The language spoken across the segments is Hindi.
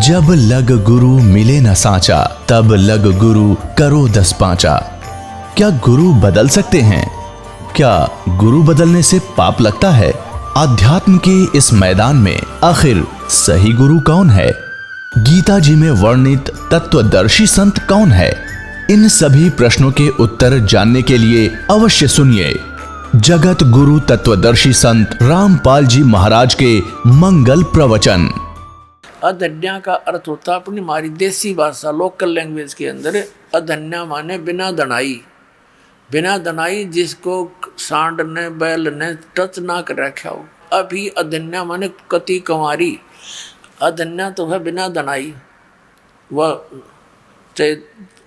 जब लग गुरु मिले न सांचा, तब लग गुरु करो 10 पांचा। क्या गुरु बदल सकते हैं? क्या गुरु बदलने से पाप लगता है? अध्यात्म के इस मैदान में आखिर सही गुरु कौन है? गीता जी में वर्णित तत्वदर्शी संत कौन है? इन सभी प्रश्नों के उत्तर जानने के लिए अवश्य सुनिए जगत गुरु तत्वदर्शी संत रामपाल जी महाराज के मंगल प्रवचन। अधन्या का अर्थ होता है अपनी हमारी देसी भाषा लोकल लैंग्वेज के अंदर अधन्या माने बिना दनाई। बिना दनाई जिसको सांड ने बैल ने टच ना कर रखा हो। अभी अधन्या माने कति कंवारी। अधन्या तो है बिना दनाई। वह चाहे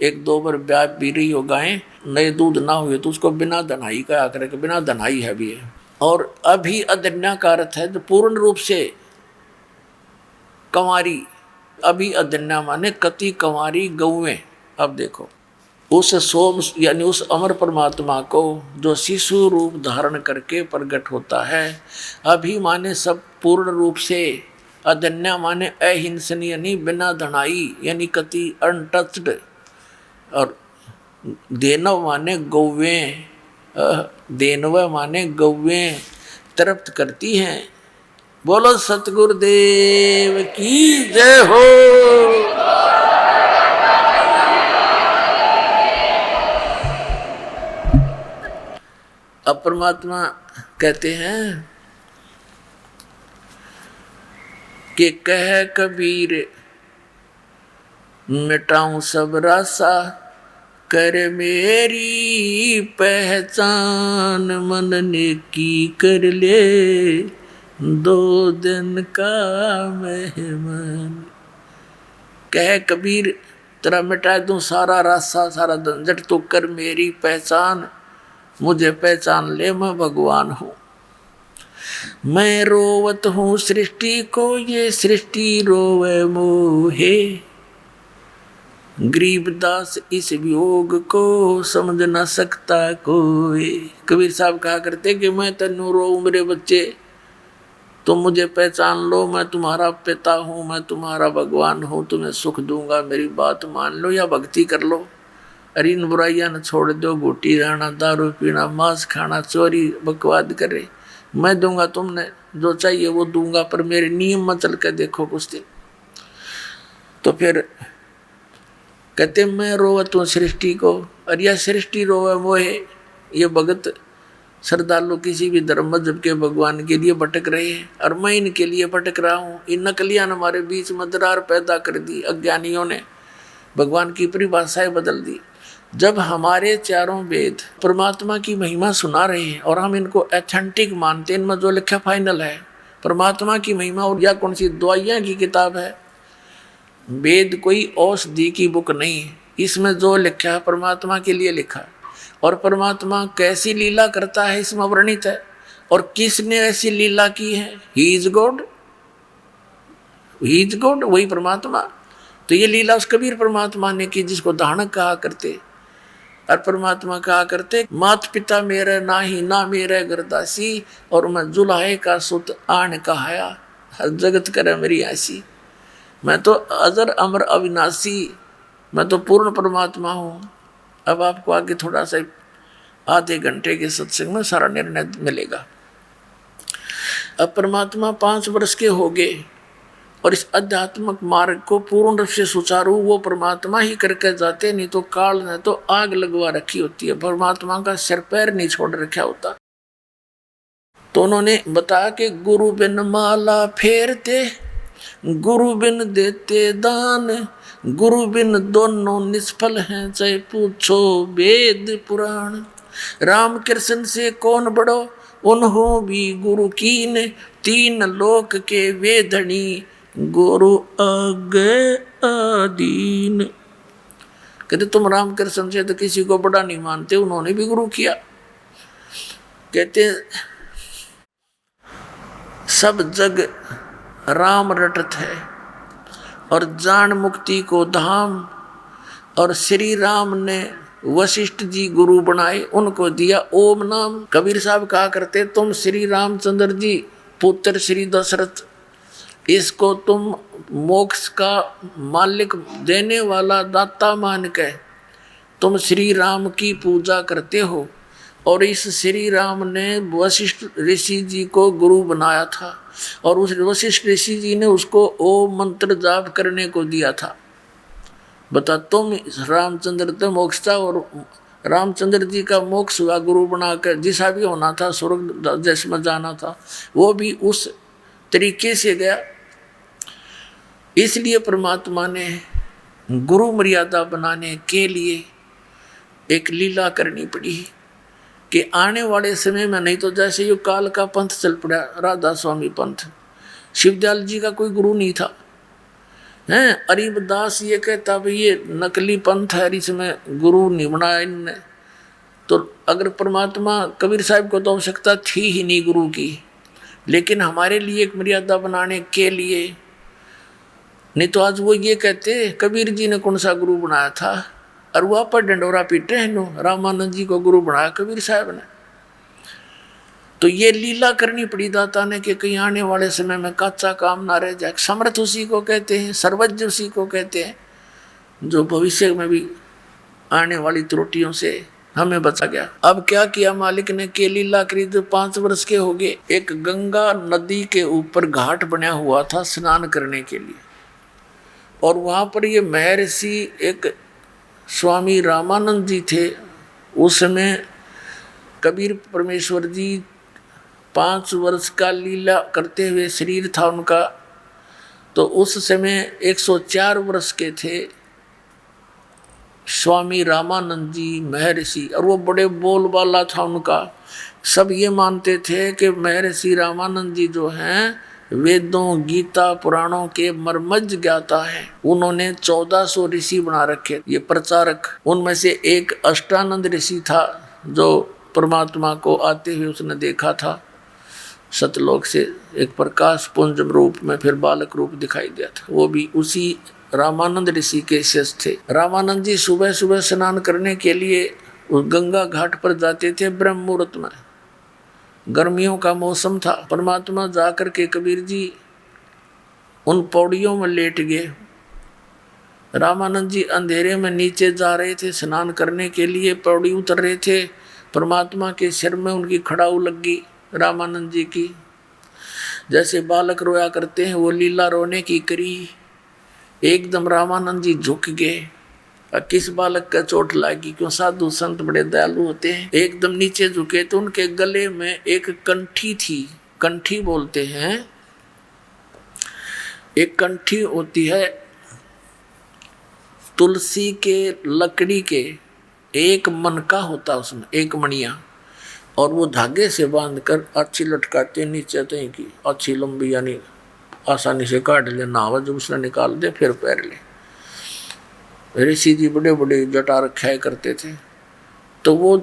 1-2 बार ब्याह पी रही हो गायें, नए दूध ना हुए तो उसको बिना दनाई का आकर के बिना दनाई है भी है। और अभी अधन्या का अर्थ है जो पूर्ण रूप से कंवारी। अभी अधन्या माने कति कंवारी गौवें। अब देखो उस सोम यानी उस अमर परमात्मा को जो शिशु रूप धारण करके प्रकट होता है। अभी माने सब पूर्ण रूप से, अधन्या माने अहिंसन यानी बिना धनाई यानी कति अनटच्ड, और देनव माने गौवें, देनव माने गौवें तृप्त करती हैं। बोलो सतगुरुदेव की जय हो। अब परमात्मा कहते हैं कि कह कबीर मिटाऊं सब रासा, कर मेरी पहचान मन ने की कर ले 2 दिन का मेहमान। कह कबीर तेरा मिटा दूं सारा रास्ता सारा झंझट, तो कर मेरी पहचान, मुझे पहचान ले मैं भगवान हूँ। मैं रोवत हूँ सृष्टि को, ये सृष्टि रोवे मोहे। गरीबदास इस वियोग को समझ न सकता कोई। कबीर साहब कहा करते कि मैं तन्नू रो मेरे बच्चे, तुम मुझे पहचान लो, मैं तुम्हारा पिता हूँ, मैं तुम्हारा भगवान हूँ, तुम्हें सुख दूंगा, मेरी बात मान लो या भक्ति कर लो। अरे इन बुराइयां न छोड़ दो, गोटी रहना, दारू पीना, मांस खाना, चोरी बकवाद करे, मैं दूंगा, तुमने जो चाहिए वो दूंगा, पर मेरे नियम में चल के देखो कुछ दिन। तो फिर कहते मैं रोवत हूँ सृष्टि को, और यह सृष्टि रोवे मोहे। ये भगत श्रद्धालु किसी भी धर्म मजहब के भगवान के लिए भटक रहे हैं, और मैं इनके लिए भटक रहा हूँ। इन नकलियां ने हमारे बीच में दरार पैदा कर दी। अज्ञानियों ने भगवान की परिभाषाएं बदल दी। जब हमारे चारों वेद परमात्मा की महिमा सुना रहे हैं और हम इनको एथेंटिक मानते हैं, इनमें जो लिखा फाइनल है परमात्मा की महिमा, और या कौन सी दवाइयाँ की किताब है। वेद कोई औषधि की बुक नहीं है। इसमें जो लिखा है परमात्मा के लिए लिखा है, और परमात्मा कैसी लीला करता है इसमें वर्णित है। और किसने ऐसी लीला की है? He is God, he is God, वही परमात्मा। तो ये लीला उस कबीर परमात्मा ने की जिसको धानक कहा करते। और परमात्मा कहा करते मात पिता मेरे नाही, ना मेरे गरदासी, और मैं जुलाहे का सुत आन कहाया, हर जगत करे मेरी ऐसी। मैं तो अजर अमर अविनाशी, मैं तो पूर्ण परमात्मा हूँ। अब आपको आगे थोड़ा सा आधे घंटे के सत्संग में सारा निर्णय मिलेगा। अब परमात्मा 5 वर्ष के हो गए, और इस आध्यात्मिक मार्ग को पूर्ण रूप से सुचारू वो परमात्मा ही करके जाते, नहीं तो काल ने तो आग लगवा रखी होती है, परमात्मा का सिर पैर नहीं छोड़ रखा होता। तो उन्होंने बताया कि गुरु बिन माला फेरते, गुरु बिन देते दान, गुरु बिन दोनों निष्फल हैं, चाहे पूछो वेद पुराण। राम कृष्ण से कौन बड़ो, उन्हों भी गुरु कीन, 3 लोक के वेदनी, गुरु आगे आदीन। कहते तुम राम कृष्ण से तो किसी को बड़ा नहीं मानते, उन्होंने भी गुरु किया। कहते सब जग राम रटत है, और जान मुक्ति को धाम, और श्री राम ने वशिष्ठ जी गुरु बनाए, उनको दिया ओम नाम। कबीर साहब कहा करते तुम श्री रामचंद्र जी पुत्र श्री दशरथ इसको तुम मोक्ष का मालिक देने वाला दाता मान के तुम श्री राम की पूजा करते हो। और इस श्री राम ने वशिष्ठ ऋषि जी को गुरु बनाया था और उस वशिष्ठ ऋषि जी ने उसको ओम मंत्र जाप करने को दिया था। बता तुम रामचंद्र तो मोक्ष था और रामचंद्र जी का मोक्ष हुआ गुरु बनाकर, जिसा भी होना था स्वर्ग जैसे में जाना था वो भी उस तरीके से गया। इसलिए परमात्मा ने गुरु मर्यादा बनाने के लिए एक लीला करनी पड़ी कि आने वाले समय में, नहीं तो जैसे ये काल का पंथ चल पड़ा राधा स्वामी पंथ, शिवदयाल जी का कोई गुरु नहीं था हैं। अरिबदास ये कहता भाई ये नकली पंथ है, इसमें गुरु नहीं बनाया इनने। तो अगर परमात्मा कबीर साहब को तो आवश्यकता थी ही नहीं गुरु की, लेकिन हमारे लिए एक मर्यादा बनाने के लिए, नहीं तो आज वो ये कहते कबीर जी ने कौन सा गुरु बनाया था, और वहाँ पर डंडोरा पीटे हैं रामानंद जी को गुरु बनाया कबीर साहब ने। तो ये लीला करनी पड़ी दाता ने कि कहीं आने वाले समय में कच्चा काम ना रह जाए। समर्थ उसी को कहते हैं, सर्वज्ञ उसी को कहते हैं जो भविष्य में भी आने वाली त्रुटियों से हमें बचा गया। अब क्या किया मालिक ने कि लीला करी। जो 5 वर्ष के हो गए, एक गंगा नदी के ऊपर घाट बना हुआ था स्नान करने के लिए, और वहाँ पर ये महर्षि एक स्वामी रामानंद जी थे। उस समय कबीर परमेश्वर जी 5 वर्ष का लीला करते हुए शरीर था उनका, तो उस समय 104 वर्ष के थे स्वामी रामानंद जी महर्षि, और वो बड़े बोलबाला था उनका। सब ये मानते थे कि महर्षि रामानंद जी जो हैं वेदों गीता पुराणों के मर्मज्ञ ज्ञाता है। उन्होंने 1400 ऋषि बना रखे, ये प्रचारक। उनमें से एक अष्टानंद ऋषि था जो परमात्मा को आते हुए उसने देखा था सतलोक से, एक प्रकाश पुंजम रूप में, फिर बालक रूप दिखाई दिया था। वो भी उसी रामानंद ऋषि के शिष्य थे। रामानंद जी सुबह सुबह स्नान करने के लिए उस गंगा घाट पर जाते थे ब्रह्म मुहूर्त में। गर्मियों का मौसम था। परमात्मा जाकर के कबीर जी उन पौड़ियों में लेट गए। रामानंद जी अंधेरे में नीचे जा रहे थे स्नान करने के लिए, पौड़ी उतर रहे थे। परमात्मा के सिर में उनकी खड़ाऊ लग गई रामानंद जी की। जैसे बालक रोया करते हैं वो लीला रोने की करी। एकदम रामानंद जी झुक गए। किस बालक का चोट लगी, क्यों साधु संत बड़े दयालु होते हैं। एकदम नीचे झुके तो उनके गले में एक कंठी थी। कंठी बोलते हैं, एक कंठी होती है तुलसी के लकड़ी के, एक मनका होता उसमें, एक मणिया, और वो धागे से बांधकर अच्छी लटकाते नीचे तक की, अच्छी लंबी, यानी आसानी से काट ले, नावा जब उसने निकाल दे फिर पैर ले। ऋषि जी बड़े बड़े जटा रखाया करते थे। तो वो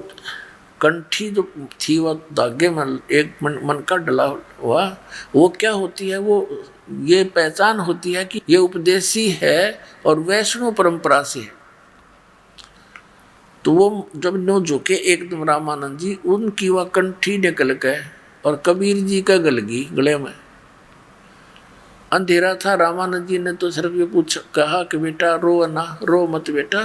कंठी जो थी वो धागे में एक मन का डला हुआ, वो क्या होती है, वो ये पहचान होती है कि ये उपदेशी है और वैष्णव परंपरा से है। तो वो जब नो झुके एकदम रामानंद जी, उनकी वह कंठी निकल गए और कबीर जी का गल गई गले में। अंधेरा था। रामानंद जी ने तो सिर्फ ये कहा कि बेटा रो ना, रो मत बेटा,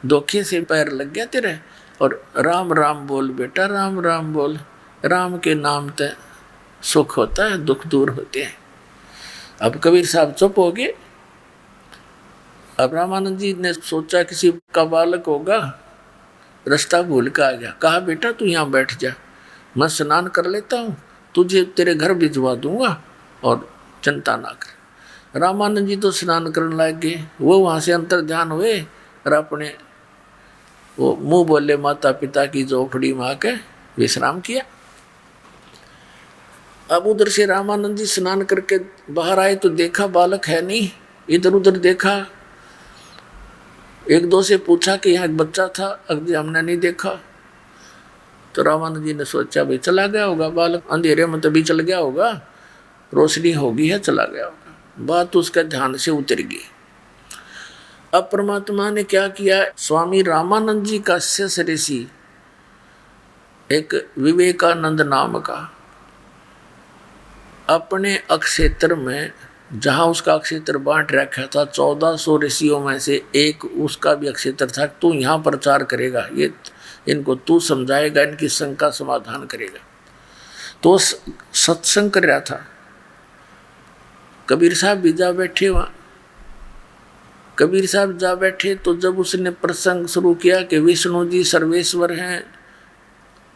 धोखे से पैर लग गया तेरे, और राम राम बोल बेटा, राम राम बोल। राम के नाम ते सुख होता है, दुख दूर होते हैं। अब कबीर साहब चुप हो गए। अब रामानंद जी ने सोचा किसी का बालक होगा, रास्ता भूल के आ गया। कहा बेटा तू यहाँ बैठ जा, मैं स्नान कर लेता हूँ, तुझे तेरे घर भिजवा दूंगा और चिंता ना कर। रामानंद जी तो स्नान करने लग गए। वो वहाँ से अंतर ध्यान हुए और अपने वो मुंह बोले माता पिता की झोपड़ी में आके विश्राम किया। अब उधर से रामानंद जी स्नान करके बाहर आए तो देखा बालक है नहीं। इधर उधर देखा, एक दो से पूछा कि यहाँ एक बच्चा था, अगले हमने नहीं देखा। तो रामानंद जी ने सोचा भाई चला गया होगा बालक, अंधेरे में तभी चल गया होगा, रोशनी होगी है, चला गया होगा। बात उसका ध्यान से उतर गई। अब परमात्मा ने क्या किया, स्वामी रामानंद जी का शिष्य ऋषि एक विवेकानंद नाम का अपने अक्षेत्र में जहाँ उसका अक्षेत्र बांट रखा था 1400 ऋषियों में से एक उसका भी अक्षेत्र था। तू यहाँ प्रचार करेगा, ये इनको तू समझाएगा, इनकी शंका समाधान करेगा। तो सत्संग कर रहा था। कबीर साहब भी जा बैठे वहाँ। कबीर साहब जा बैठे तो जब उसने प्रसंग शुरू किया कि विष्णु जी सर्वेश्वर हैं,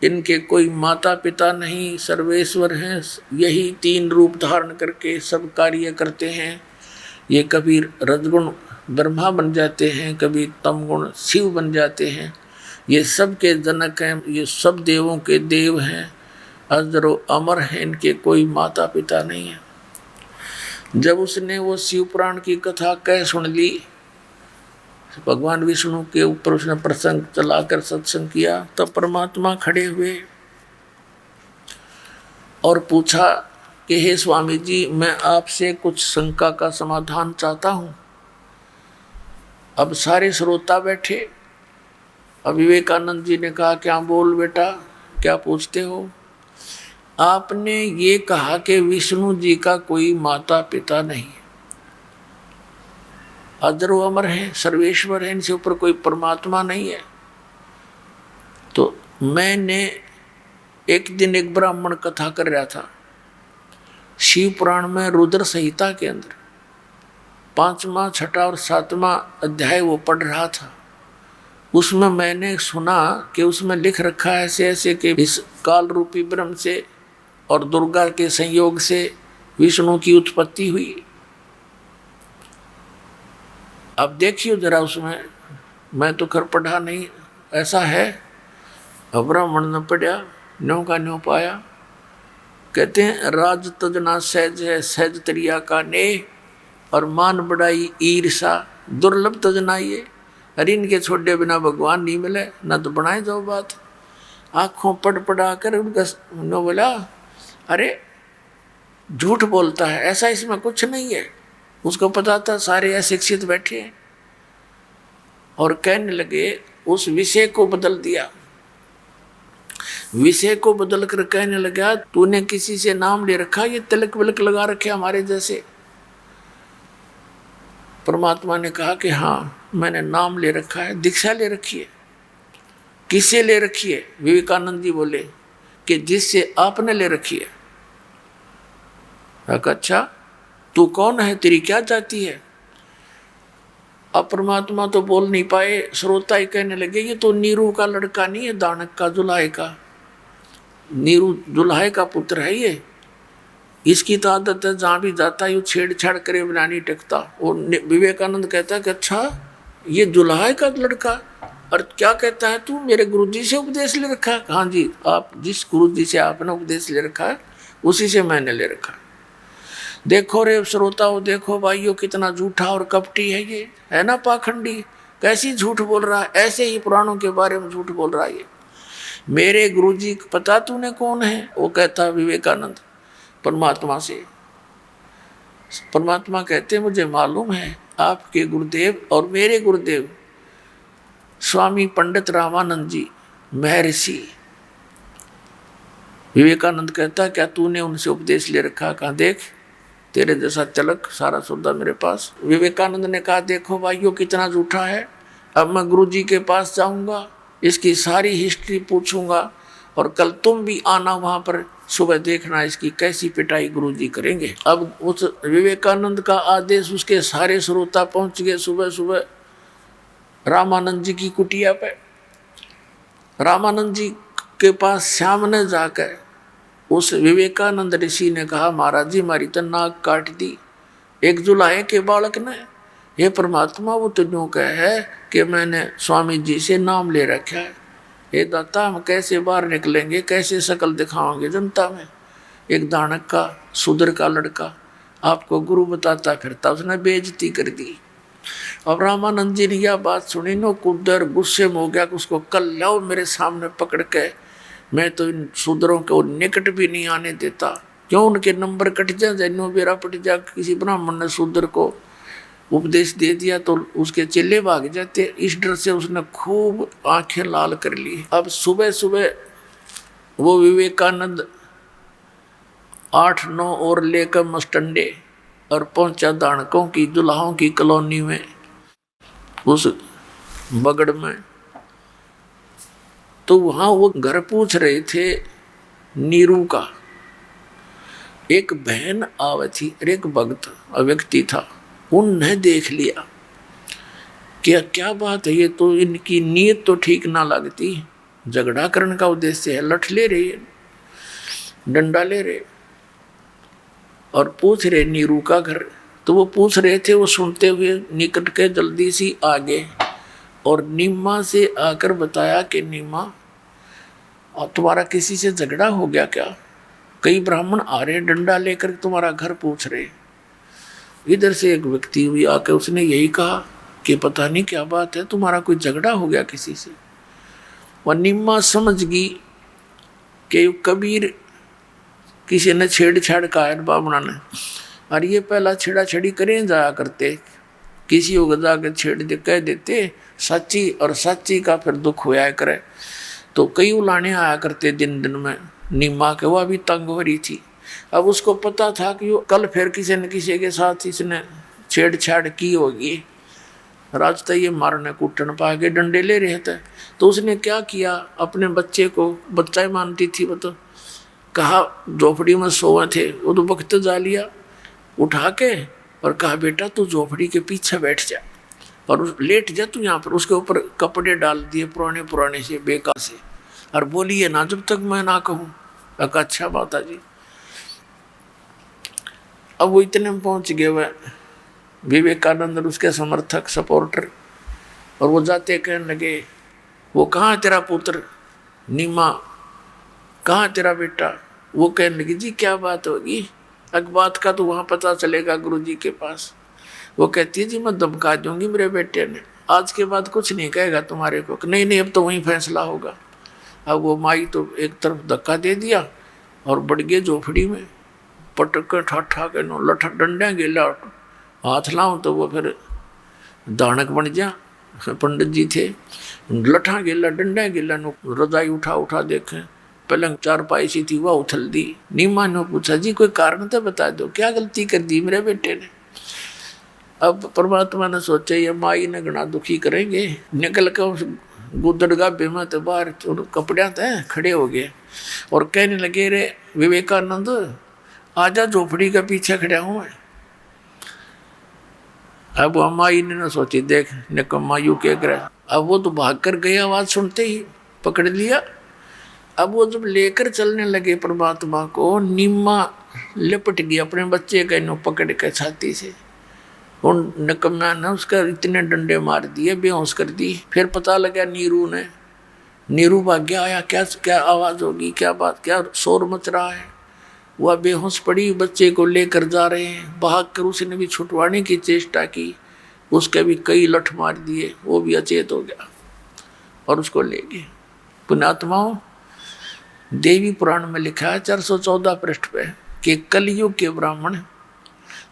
इनके कोई माता पिता नहीं, सर्वेश्वर हैं, यही 3 रूप धारण करके सब कार्य करते हैं। ये कभी रजगुण ब्रह्मा बन जाते हैं, कभी तमगुण शिव बन जाते हैं। ये सब के जनक हैं, ये सब देवों के देव हैं, अजरो अमर हैं, इनके कोई माता पिता नहीं है। जब उसने वो शिव पुराण की कथा कह सुन ली, भगवान विष्णु के ऊपर उसने प्रसंग चलाकर सत्संग किया, तब परमात्मा खड़े हुए और पूछा कि हे स्वामी जी, मैं आपसे कुछ शंका का समाधान चाहता हूँ। अब सारे श्रोता बैठे। अब विवेकानंद जी ने कहा, क्या बोल बेटा, क्या पूछते हो? आपने ये कहा कि विष्णु जी का कोई माता पिता नहीं, अजरो अमर है, सर्वेश्वर है, इनसे ऊपर कोई परमात्मा नहीं है। तो मैंने एक दिन एक ब्राह्मण कथा कर रहा था शिव पुराण में, रुद्र संहिता के अंदर 5वां, 6वां और 7वां अध्याय वो पढ़ रहा था। उसमें मैंने सुना कि उसमें लिख रखा है ऐसे ऐसे कि इस काल रूपी ब्रह्म से और दुर्गा के संयोग से विष्णु की उत्पत्ति हुई। अब देखिए जरा, उसमें मैं तो खर पढ़ा नहीं, ऐसा है। अब ब्राह्मण ने पढ़ा, न्यों का न्यों पाया। कहते हैं, राज तजना सहज है, सहज तरिया का ने, और मान बढ़ाई ईर्षा दुर्लभ तजना ये। अरे इनके छोड़े बिना भगवान नहीं मिले, ना तो बनाए जाओ बात। आँखों पढ़ पढ़ा कर उनका नो बोला, अरे झूठ बोलता है, ऐसा इसमें कुछ नहीं है। उसको पता था सारे अशिक्षित बैठे हैं। और कहने लगे, उस विषय को बदल दिया। विषय को बदल कर कहने लगा, तूने किसी से नाम ले रखा, ये तिलक विलक लगा रखे हमारे जैसे? परमात्मा ने कहा कि हाँ, मैंने नाम ले रखा है, दीक्षा ले रखी है। किससे ले रखी है? विवेकानंद जी बोले कि जिससे आपने ले रखी है। अच्छा, तू कौन है, तेरी क्या जाति है? अब परमात्मा तो बोल नहीं पाए, श्रोता ही कहने लगे, ये तो नीरू का लड़का नहीं है, दानक का, जुलाहे का। नीरू जुलाहे का पुत्र है ये। इसकी तो आदत है, जहाँ भी जाता है यू छेड़छाड़ करे बिना नहीं टिकता। और विवेकानंद कहता है कि अच्छा, ये जुलाहे का लड़का, और क्या कहता है तू, मेरे गुरुजी से उपदेश ले रखा है? हाँ जी, आप जिस गुरुजी से आपने उपदेश ले रखा है, उसी से मैंने ले रखा है। देखो रे श्रोताओं, देखो भाइयों, कितना झूठा और कपटी है ये, है ना पाखंडी। कैसी झूठ बोल रहा है, ऐसे ही पुराणों के बारे में झूठ बोल रहा है ये। मेरे गुरुजी पता तूने कौन है? वो कहता विवेकानंद परमात्मा से। परमात्मा कहते, मुझे मालूम है आपके गुरुदेव और मेरे गुरुदेव स्वामी पंडित रामानंद जी महर्षि। विवेकानंद कहता, क्या तूने उनसे उपदेश ले रखा? कहा, देख तेरे जैसा चलक सारा सौदा मेरे पास। विवेकानंद ने कहा, देखो भाइयों, कितना झूठा है। अब मैं गुरुजी के पास जाऊंगा, इसकी सारी हिस्ट्री पूछूंगा, और कल तुम भी आना वहां पर, सुबह देखना इसकी कैसी पिटाई गुरुजी करेंगे। अब उस विवेकानंद का आदेश, उसके सारे श्रोता पहुंच गए सुबह सुबह रामानंद जी की कुटिया पे। रामानंद जी के पास श्याम ने जाकर उस विवेकानंद ऋषि ने कहा, महाराज जी, हमारी तो नाक काट दी एक जुलाहे के बालक ने। हे परमात्मा, वो तो यूँ कह है कि मैंने स्वामी जी से नाम ले रखा है। हे दाता, हम कैसे बाहर निकलेंगे, कैसे शकल दिखाओगे जनता में? एक दानक का, शूद्र का लड़का आपको गुरु बताता फिरता, उसने बेइज्जती कर दी। अब रामानंद जी ने यह बात सुनी, नो कुदर गुस्से में हो गया कि उसको कल लाओ मेरे सामने पकड़ के, मैं तो इन शूद्रों को निकट भी नहीं आने देता। क्यों उनके नंबर कट जाए, जैनो बेरा पट जा। किसी ब्राह्मण ने शूद्र को उपदेश दे दिया तो उसके चेले भाग जाते। इस डर से उसने खूब आंखें लाल कर ली। अब सुबह सुबह वो विवेकानंद 8-9 और लेकर मस्टंडे और पहुंचा दानकों की दुल्हाओं की कॉलोनी में, उस बगड़ में। तो वहां वो घर पूछ रहे थे नीरू का। एक बहन आवे थी और एक भक्त व्यक्ति था, उनने देख लिया क्या क्या बात है, ये तो इनकी नीयत तो ठीक ना लगती, झगड़ा करने का उद्देश्य है, लठ ले रहे, डंडा ले रहे और पूछ रहे नीरू का घर। तो वो पूछ रहे थे, वो सुनते हुए निकट के जल्दी सी आगे और नीमा से आकर बताया कि नीमा, और तुम्हारा किसी से झगड़ा हो गया क्या? कई ब्राह्मण आ रहे डंडा लेकर तुम्हारा घर पूछ रहे। इधर से एक व्यक्ति हुई आकर उसने यही कहा कि पता नहीं क्या बात है, तुम्हारा कोई झगड़ा हो गया किसी से। वह नीमा समझ गई कि कबीर किसी ने छेड़छाड़ का है बामणा ने, और ये पहला छेड़ा छेड़ी करें जाया करते, किसी को जाकर छेड़ दे कह देते सच्ची, और सच्ची का फिर दुख होया करे। तो कई उलाने आया करते दिन दिन में नीमा के, वह भी तंग हो रही थी। अब उसको पता था कि वो कल फिर किसी न किसी के साथ इसने छेड़छाड़ की होगी, रास्ते ये मारने कूटने पा के डंडे ले रहे थे। तो उसने क्या किया, अपने बच्चे को, बच्चा ही मानती थी वो, तो कहा झोपड़ी में सोए थे, वो तो वक्त जा लिया उठा के और कहा बेटा तू झोपड़ी के पीछे बैठ जा और लेट जा तू यहाँ पर। उसके ऊपर कपड़े डाल दिए पुराने पुराने से बेका से, और बोलिए ना जब तक मैं ना कहूँ। कहा अच्छा माता जी। अब वो इतने में पहुँच गए वह विवेकानंद और उसके समर्थक सपोर्टर, और वो जाते कहने लगे वो कहाँ है तेरा पुत्र नीमा, कहाँ है तेरा बेटा? वो कहने लगी जी क्या बात होगी, अग बात का तो वहाँ पता चलेगा गुरु जी के पास। वो कहती है जी मैं धमका दूंगी मेरे बेटे ने, आज के बाद कुछ नहीं कहेगा तुम्हारे को। नहीं नहीं अब तो वहीं फैसला होगा। अब वो माई तो एक तरफ धक्का दे दिया और बढ़ गए झोपड़ी में, पटक कर ठा के नो लठा डंडा गेला हाथ लाऊं तो वो फिर दानक बन जा। पंडित जी थे, लठा गेला डंडा गेला नो रजाई उठा उठा देखे, पलंग चारपाई सी थी वह उछल दी। नीमा ने पूछा जी कोई कारण तो बता दो, क्या गलती कर दी मेरे बेटे ने? अब परमात्मा ने सोचा ये माई ने घना दुखी करेंगे, निकल कर उस गुदड़ गाभे में तो बाहर कपड़े थे खड़े हो गए और कहने लगे रे विवेकानंद आजा झोपड़ी के पीछे खड़ा हूं मैं। अब वो माई ने सोची देख निकम्मा यू के ग्रह। अब वो तो भाग कर गई, आवाज सुनते ही पकड़ लिया। अब वो जब लेकर चलने लगे परमात्मा को, नीमा लिपट गई अपने बच्चे का नो पकड़ के छाती से। उन निकम्मा ने उसका इतने डंडे मार दिए, बेहोश कर दी। फिर पता लगा नीरू भाग्य आया, क्या क्या आवाज होगी, क्या बात, क्या शोर मच रहा है। वह बेहोश पड़ी, बच्चे को लेकर जा रहे हैं। भाग कर उसने भी छुटवाने की चेष्टा की, उसके भी कई लठ मार दिए, वो भी अचेत हो गया और उसको ले गए। पुण्यात्माओं, देवी पुराण में लिखा है 414 पृष्ठ पे कि कलयुग के ब्राह्मण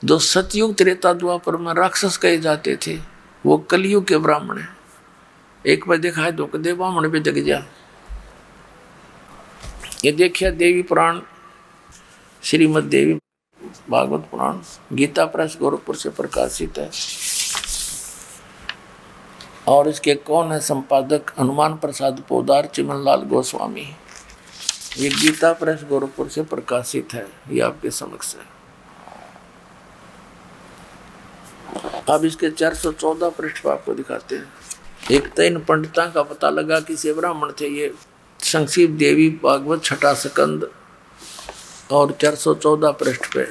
जो सतयुग त्रेता द्वापर में राक्षस कहे जाते थे, वो कलयुग के ब्राह्मण है। एक बार देखा है दो दे ब्राह्मण पे जग जा। ये देखिए देवी पुराण, श्रीमद देवी भागवत पुराण, गीता प्रेस गोरखपुर से प्रकाशित है। और इसके कौन है संपादक? हनुमान प्रसाद पोदार, चिमनलाल गोस्वामी। ये गीता प्रेस गोरखपुर से प्रकाशित है, ये आपके समक्ष है। अब इसके 414 पृष्ठ पर आपको दिखाते हैं। एक तीन पंडिता का पता लगा कि से ब्राह्मण थे। ये संक्षिप्त देवी भागवत छठा स्कंद और 414 पृष्ठ पे।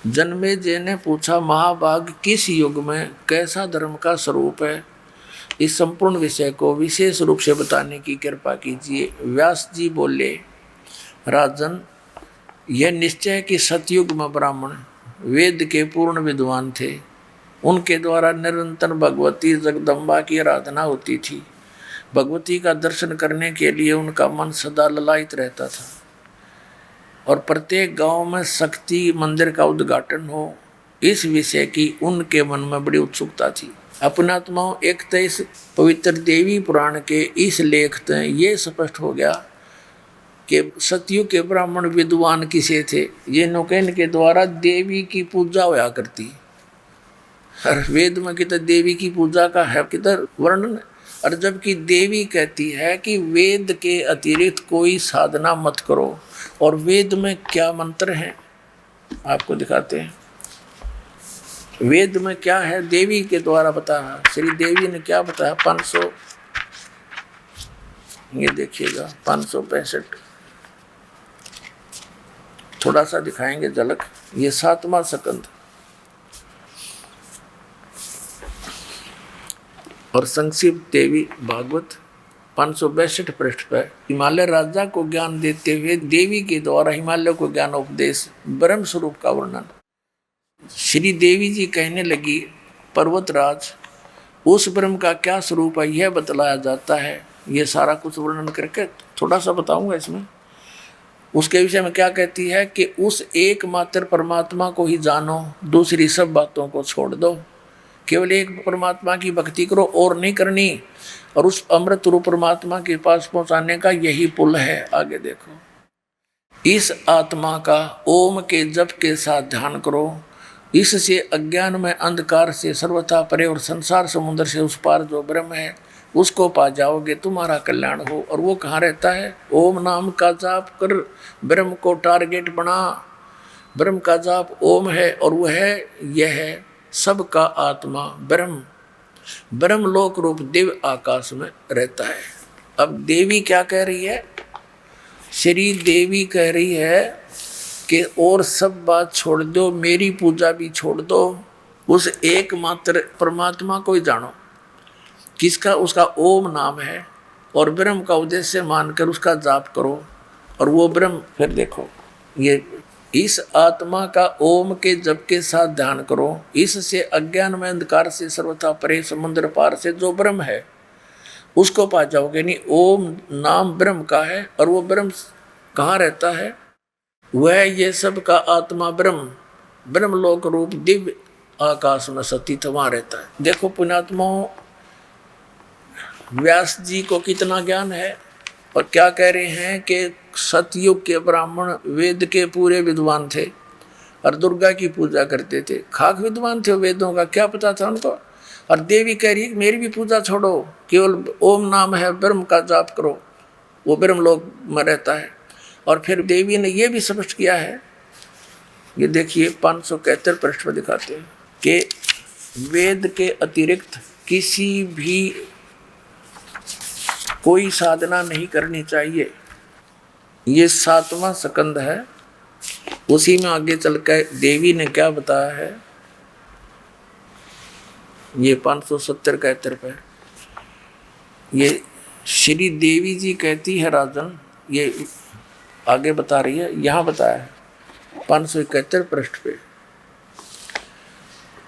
जन्मेजय ने पूछा महाभाग किस युग में कैसा धर्म का स्वरूप है, इस संपूर्ण विषय को विशेष रूप से बताने की कृपा कीजिए। व्यास जी बोले राजन, यह निश्चय कि सतयुग में ब्राह्मण वेद के पूर्ण विद्वान थे। उनके द्वारा निरंतर भगवती जगदम्बा की आराधना होती थी। भगवती का दर्शन करने के लिए उनका मन सदा ललायित रहता था और प्रत्येक गांव में शक्ति मंदिर का उद्घाटन हो, इस विषय की उनके मन में बड़ी उत्सुकता थी। अपनात्माओं, एक इस पवित्र देवी पुराण के इस लेख से ये स्पष्ट हो गया कि सतयुग के ब्राह्मण विद्वान किसे थे, ये नौकेन के द्वारा देवी की पूजा होया करती। और वेद में किधर देवी की पूजा का है किधर वर्णन, और जबकि देवी कहती है कि वेद के अतिरिक्त कोई साधना मत करो। और वेद में क्या मंत्र हैं आपको दिखाते हैं। वेद में क्या है देवी के द्वारा बताया, श्री देवी ने क्या बताया। 500 ये देखिएगा 565 थोड़ा सा दिखाएंगे झलक। ये 7वां स्कंद और संक्षिप्त देवी भागवत 562 पृष्ठ पर हिमालय राजा को ज्ञान देते हुए देवी के द्वारा हिमालय को ज्ञान उपदेश ब्रह्म स्वरूप का वर्णन। श्री देवी जी कहने लगी, पर्वतराज उस ब्रह्म का क्या स्वरूप है यह बतलाया जाता है। ये सारा कुछ वर्णन करके थोड़ा सा बताऊंगा इसमें। उसके विषय में क्या कहती है कि उस एकमात्र परमात्मा को ही जानो, दूसरी सब बातों को छोड़ दो। केवल एक परमात्मा की भक्ति करो और नहीं करनी, और उस अमृत रूप परमात्मा के पास पहुंचाने का यही पुल है। आगे देखो, इस आत्मा का ओम के जप के साथ ध्यान करो, इससे अज्ञान में अंधकार से सर्वथा परे और संसार समुद्र से उस पार जो ब्रह्म है उसको पा जाओगे, तुम्हारा कल्याण हो। और वो कहाँ रहता है? ओम नाम का जाप कर ब्रह्म को टारगेट बना। ब्रह्म का जाप ओम है और वह है यह है सबका आत्मा ब्रह्म, ब्रह्मलोक रूप दिव्य आकाश में रहता है। अब देवी क्या कह रही है? श्री देवी कह रही है कि और सब बात छोड़ दो, मेरी पूजा भी छोड़ दो, उस एकमात्र परमात्मा को ही जानो। किसका? उसका ओम नाम है और ब्रह्म का उद्देश्य मानकर उसका जाप करो और वो ब्रह्म। फिर देखो, ये इस आत्मा का ओम के जप के साथ ध्यान करो, इससे अज्ञान में अंधकार से सर्वथा परे समुद्र पार से जो ब्रह्म है उसको पा जाओगे। नहीं, ओम नाम ब्रह्म का है और वो ब्रह्म कहाँ रहता है? वह ये सब का आत्मा ब्रह्म, ब्रह्मलोक रूप दिव्य आकाश में सतीत वहाँ रहता है। देखो पुण्यात्माओं, व्यास जी को कितना ज्ञान है और क्या कह रहे हैं कि सतयुग के ब्राह्मण वेद के पूरे विद्वान थे और दुर्गा की पूजा करते थे। खाक विद्वान थे, वेदों का क्या पता था उनको। और देवी कह रही है मेरी भी पूजा छोड़ो, केवल ओम नाम है, ब्रह्म का जाप करो, वो ब्रह्म लोक में रहता है। और फिर देवी ने ये भी स्पष्ट किया है, ये देखिए 571 पृष्ठ पर दिखाते हैं कि वेद के अतिरिक्त किसी भी कोई साधना नहीं करनी चाहिए। ये 7वां स्कंद है, उसी में आगे चलकर देवी ने क्या बताया है, ये 570-71 पे ये श्री देवी जी कहती है राजन, ये आगे बता रही है, यहाँ बताया है 571 पृष्ठ पे,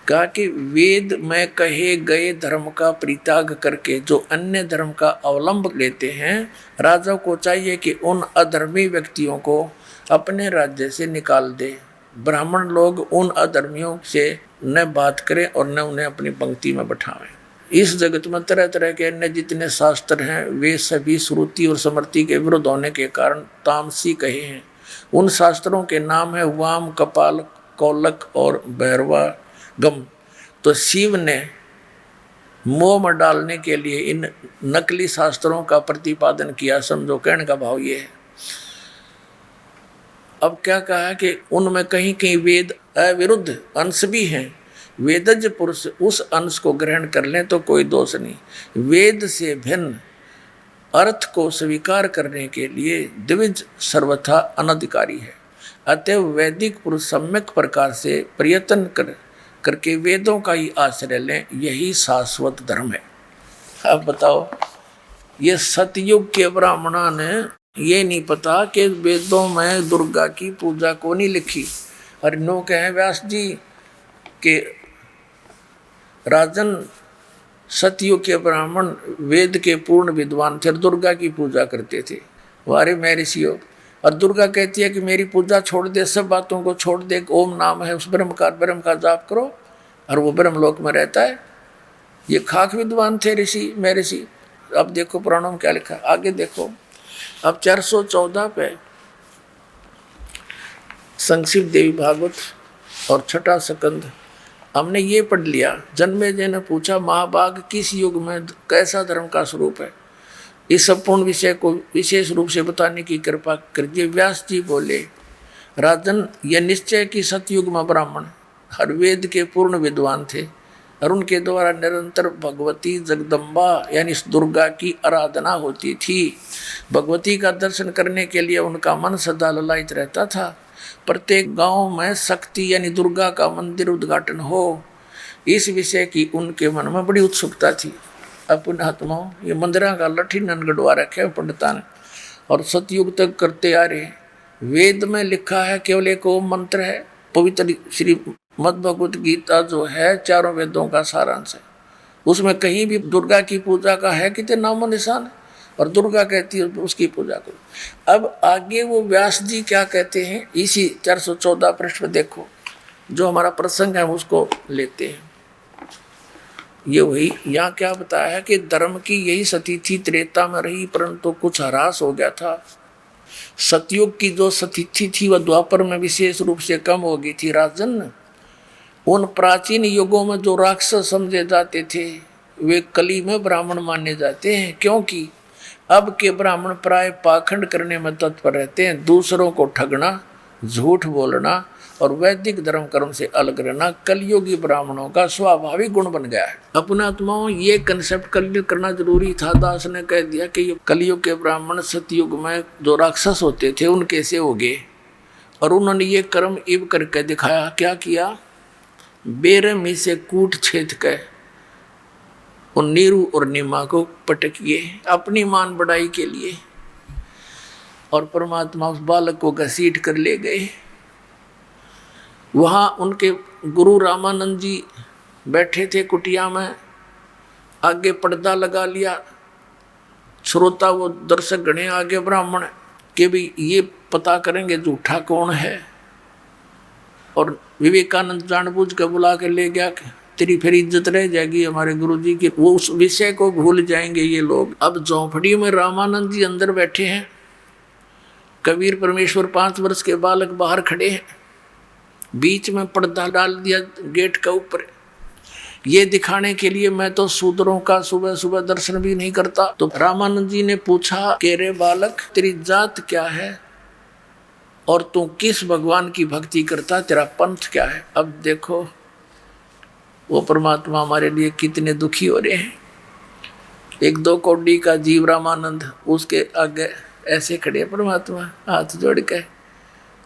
कहा कि वेद में कहे गए धर्म का परित्याग करके जो अन्य धर्म का अवलंब लेते हैं, राजा को चाहिए कि उन अधर्मी व्यक्तियों को अपने राज्य से निकाल दे। ब्राह्मण लोग उन अधर्मियों से न बात करें और न उन्हें अपनी पंक्ति में बैठावें। इस जगत में तरह तरह के अन्य जितने शास्त्र हैं वे सभी श्रुति और स्मृति के विरुद्ध होने के कारण तामसी कहे हैं। उन शास्त्रों के नाम है वाम, कपाल, कौलक और भैरवा गम। तो शिव ने मोह में डालने के लिए इन नकली शास्त्रों का प्रतिपादन किया। समझो, कहने का भाव ये है। अब क्या कहा कि उनमें कहीं कहीं वेद अविरुद्ध अंश भी हैं। वेदज्ञ पुरुष उस अंश को ग्रहण कर लें तो कोई दोष नहीं। वेद से भिन्न अर्थ को स्वीकार करने के लिए द्विज सर्वथा अनधिकारी है। अतएव वैदिक पुरुष सम्यक प्रकार से प्रयत्न करके वेदों का ही आश्रय लें, यही शाश्वत धर्म है। अब बताओ, ये सतयुग के ब्राह्मणों ने ये नहीं पता कि वेदों में दुर्गा की पूजा को नहीं लिखी। और नो कहे व्यास जी के राजन सतयुग के ब्राह्मण वेद के पूर्ण विद्वान थे, दुर्गा की पूजा करते थे। वारे मैं ऋषियों, और दुर्गा कहती है कि मेरी पूजा छोड़ दे, सब बातों को छोड़ दे, ओम नाम है उस ब्रह्म का जाप करो और वो ब्रह्म लोक में रहता है। ये खाक विद्वान थे ऋषि, मैं ऋषि। अब देखो पुराणों में क्या लिखा, आगे देखो। अब 414 पे संक्षिप्त देवी भागवत और छठा स्कंद हमने ये पढ़ लिया। जन्मेजय ने पूछा, महाभाग किस युग में कैसा धर्म का स्वरूप है, इस संपूर्ण विषय को विशेष रूप से बताने की कृपा करिए। व्यास जी बोले, राजन, यह निश्चय कि सतयुग में ब्राह्मण हर वेद के पूर्ण विद्वान थे और उनके द्वारा निरंतर भगवती जगदम्बा यानी दुर्गा की आराधना होती थी। भगवती का दर्शन करने के लिए उनका मन सदा ललायित रहता था। प्रत्येक गांव में शक्ति यानी दुर्गा का मंदिर उद्घाटन हो, इस विषय की उनके मन में बड़ी उत्सुकता थी। अपने आत्माओं ये मंदिर का लठी ननगढ़वा रखे पंडिता ने और सतयुग तक करते आ रहे। वेद में लिखा है केवल एक ओम मंत्र है। पवित्र श्री मद्भगवत गीता जो है चारों वेदों का सारांश है। उसमें कहीं भी दुर्गा की पूजा का है कितने नामो निशान, और दुर्गा कहती है उसकी पूजा करो। अब आगे वो व्यास जी क्या कहते हैं, इसी 414 पृष्ठ में देखो, जो हमारा प्रसंग है उसको लेते हैं। ये वही यहाँ क्या बताया है कि धर्म की यही सती थी, त्रेता में रही परंतु कुछ ह्रास हो गया था। सतयुग की जो सतिथि थी वह द्वापर में विशेष रूप से कम हो गई थी। राजन, उन प्राचीन युगों में जो राक्षस समझे जाते थे वे कली में ब्राह्मण माने जाते हैं, क्योंकि अब के ब्राह्मण प्राय पाखंड करने में तत्पर रहते हैं। दूसरों को ठगना, झूठ बोलना और वैदिक धर्म कर्म से अलग रहना कलयुगी ब्राह्मणों का स्वाभाविक गुण बन गया है। अपना आत्माओं ये कंसेप्ट कलयुग करना जरूरी था। दास ने कह दिया कि ये कलयुग के ब्राह्मण सतयुग में जो राक्षस होते थे उन कैसे हो गए, और उन्होंने ये कर्म इब करके दिखाया। क्या किया, बेरहमी से कूट छेद कर उन नीरू और नीमा को पटकिए अपनी मान बढ़ाई के लिए, और परमात्मा उस बालक को घसीट कर ले गए। वहाँ उनके गुरु रामानंद जी बैठे थे कुटिया में, आगे पर्दा लगा लिया। श्रोता वो दर्शक गणे आगे ब्राह्मण के भी ये पता करेंगे झूठा कौन है, और विवेकानंद जानबूझ कर बुला के ले गया, तेरी फिर इज्जत रह जाएगी हमारे गुरुजी की। वो उस विषय को भूल जाएंगे ये लोग। अब झोंपड़ी में रामानंद जी अंदर बैठे हैं, कबीर परमेश्वर 5 वर्ष के बालक बाहर खड़े हैं। बीच में पर्दा डाल दिया गेट का ऊपर, ये दिखाने के लिए मैं तो शूद्रों का सुबह सुबह दर्शन भी नहीं करता। तो रामानंद जी ने पूछा कि रे बालक, तेरी जात क्या है और तू किस भगवान की भक्ति करता, तेरा पंथ क्या है। अब देखो वो परमात्मा हमारे लिए कितने दुखी हो रहे हैं। 1-2 कौड़ी का जीव रामानंद, उसके आगे ऐसे खड़े परमात्मा हाथ जोड़ के,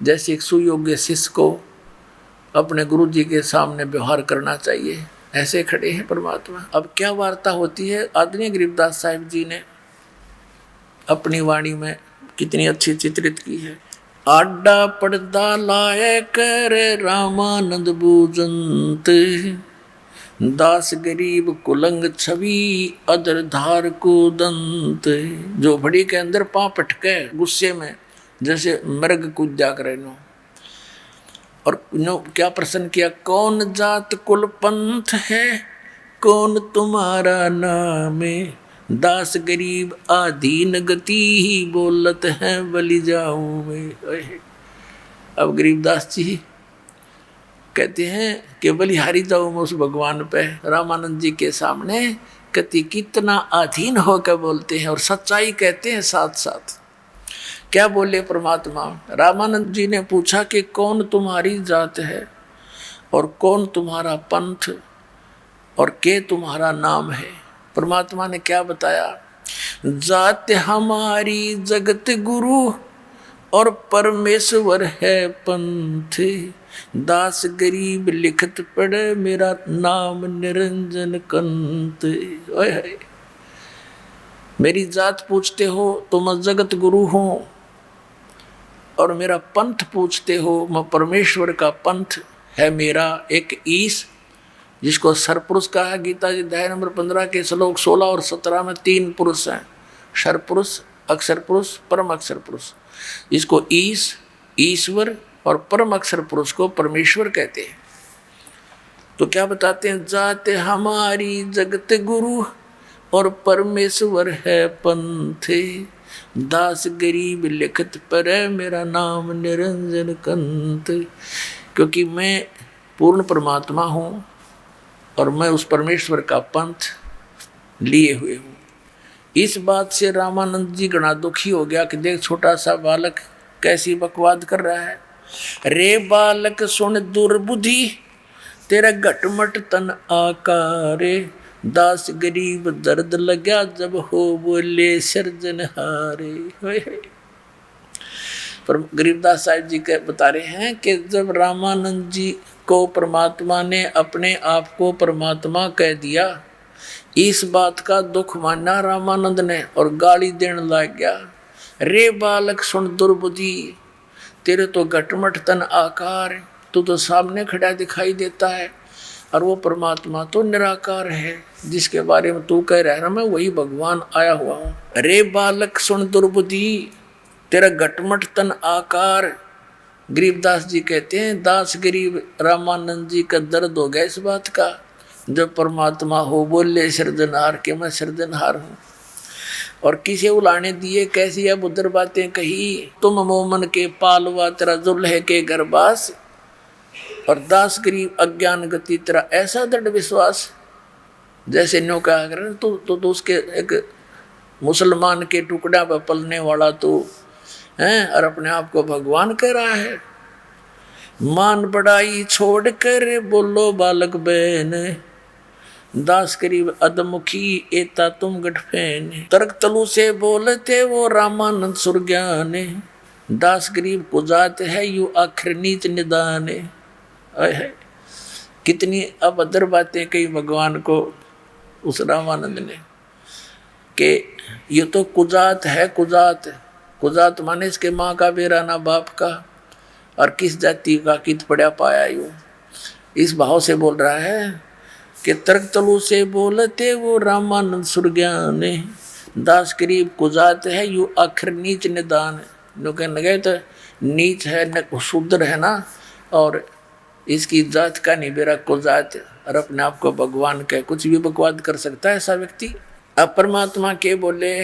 जैसे एक सुयोग्य शिष्य को अपने गुरु जी के सामने व्यवहार करना चाहिए, ऐसे खड़े हैं परमात्मा। अब क्या वार्ता होती है, आदरणीय गरीबदास साहिब जी ने अपनी वाणी में कितनी अच्छी चित्रित की है। आडा पर्दा लाए कर रामानंद बूजंत, दास गरीब कुलंग छवि अदर धार को दंत। जो बड़ी के अंदर पांव पटके गुस्से में जैसे मृग कूदा करे नो, और नो क्या प्रश्न किया, कौन जात कुल पंथ है, कौन तुम्हारा नाम है, दास गरीब आधीन गति ही बोलत है बलि जाऊं मैं। अब गरीबदास जी कहते हैं कि बलिहारी जाऊं मैं उस भगवान पे। रामानंद जी के सामने कति कितना अधीन होकर बोलते हैं और सच्चाई कहते हैं साथ साथ। क्या बोले परमात्मा, रामानंद जी ने पूछा कि कौन तुम्हारी जात है और कौन तुम्हारा पंथ और के तुम्हारा नाम है। परमात्मा ने क्या बताया, जात हमारी जगत गुरु और परमेश्वर है पंथ, दास गरीब लिखत पढ़े मेरा नाम निरंजन कंत। ओए मेरी जात पूछते हो तो मैं जगत गुरु हूँ, और मेरा पंथ पूछते हो मैं परमेश्वर का पंथ है मेरा एक ईश, जिसको सरपुरुष कहा है। गीता जी अध्याय नंबर 15 के श्लोक 16 और 17 में 3 पुरुष हैं, सरपुरुष, अक्षर पुरुष, परम अक्षर पुरुष। इसको ईश, ईश्वर और परम अक्षर पुरुष को परमेश्वर कहते हैं। तो क्या बताते हैं, जाते हमारी जगत गुरु और परमेश्वर है पंथ, दास गरीब लिखत पर मेरा नाम निरंजन कंत। क्योंकि मैं पूर्ण परमात्मा हूँ और मैं उस परमेश्वर का पंथ लिए हुए हूँ। इस बात से रामानंद जी घना दुखी हो गया कि देख छोटा सा बालक कैसी बकवाद कर रहा है। रे बालक सुन दुर्बुद्धि तेरा घटमट तन आकारे, दास गरीब दर्द लगा जब हो बोले सिरजनहारे। पर गरीबदास साहिब जी के बता रहे हैं कि जब रामानंद जी को परमात्मा ने अपने आप को परमात्मा कह दिया, इस बात का दुख माना रामानंद ने और गाली देने लग गया। रे बालक सुन दुर्बुद्धि तेरे तो घटमट तन आकार, तू तो सामने खड़ा दिखाई देता है और वो परमात्मा तो निराकार है जिसके बारे में तू कह रहा है ना मैं वही भगवान आया हुआ हूँ। रे बालक सुन दुर्बुद्धि तेरा घटमट तन आकार। गरीबदास जी कहते हैं दास गरीब रामानंद जी का दर्द हो गया इस बात का जब परमात्मा हो बोले सृजनहार के मैं सृजनहार हूँ। और किसे उलाने दिए कैसी अब उधर बातें कही, तुम मोमन के पालवा तेरा जुल्हे के गर्भास, और दास गरीब अज्ञान गति तेरा ऐसा दृढ़ विश्वास। जैसे न्यो कहा कर तो उसके एक मुसलमान के टुकड़ा पर पलने वाला तो है और अपने आप को भगवान कह रहा है। मान बड़ाई छोड़ कर बोलो बालक बहन, दास गरीब अधमुखी एता तुम गठफैन। तर्क तलु से बोलते वो रामानंद सुरज्ञान, दास गरीब को जात है यू आखिर नीच निदान। कितनी अभद्र बातें कही भगवान को उस रामानंद ने कि ये तो कुजात है। कुजात माने इसके माँ का बेरा ना बाप का, और किस जाति का कित पड़ा पाया यू। इस भाव से बोल रहा है कि तर्क तलु से बोलते वो रामानंद सुरज्ञान, दास गरीब कुजात है यू आखिर नीच निदान। जो कहने लगे तो नीच है न शूद्र है ना, और इसकी जात का नहीं बेरा कुजात, और अपने आप को भगवान कह कुछ भी बकवाद कर सकता है ऐसा व्यक्ति। अब परमात्मा के बोले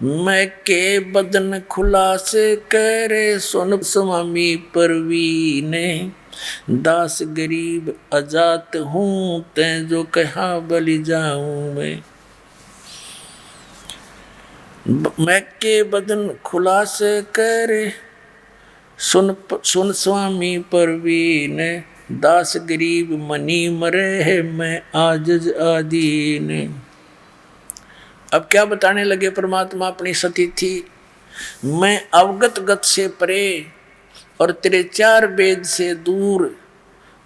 मैं के बदन खुलास करे सुन स्वामी परवीन, दास गरीब अजात हूँ तै जो कहा बलि जाऊं मैं के बदन खुलास करे सुन स्वामी परवीन, दास गरीब मनी मरे है मैं आजज आदीन। अब क्या बताने लगे परमात्मा अपनी सती थी। मैं अवगत गत से परे और तेरे चार वेद से दूर,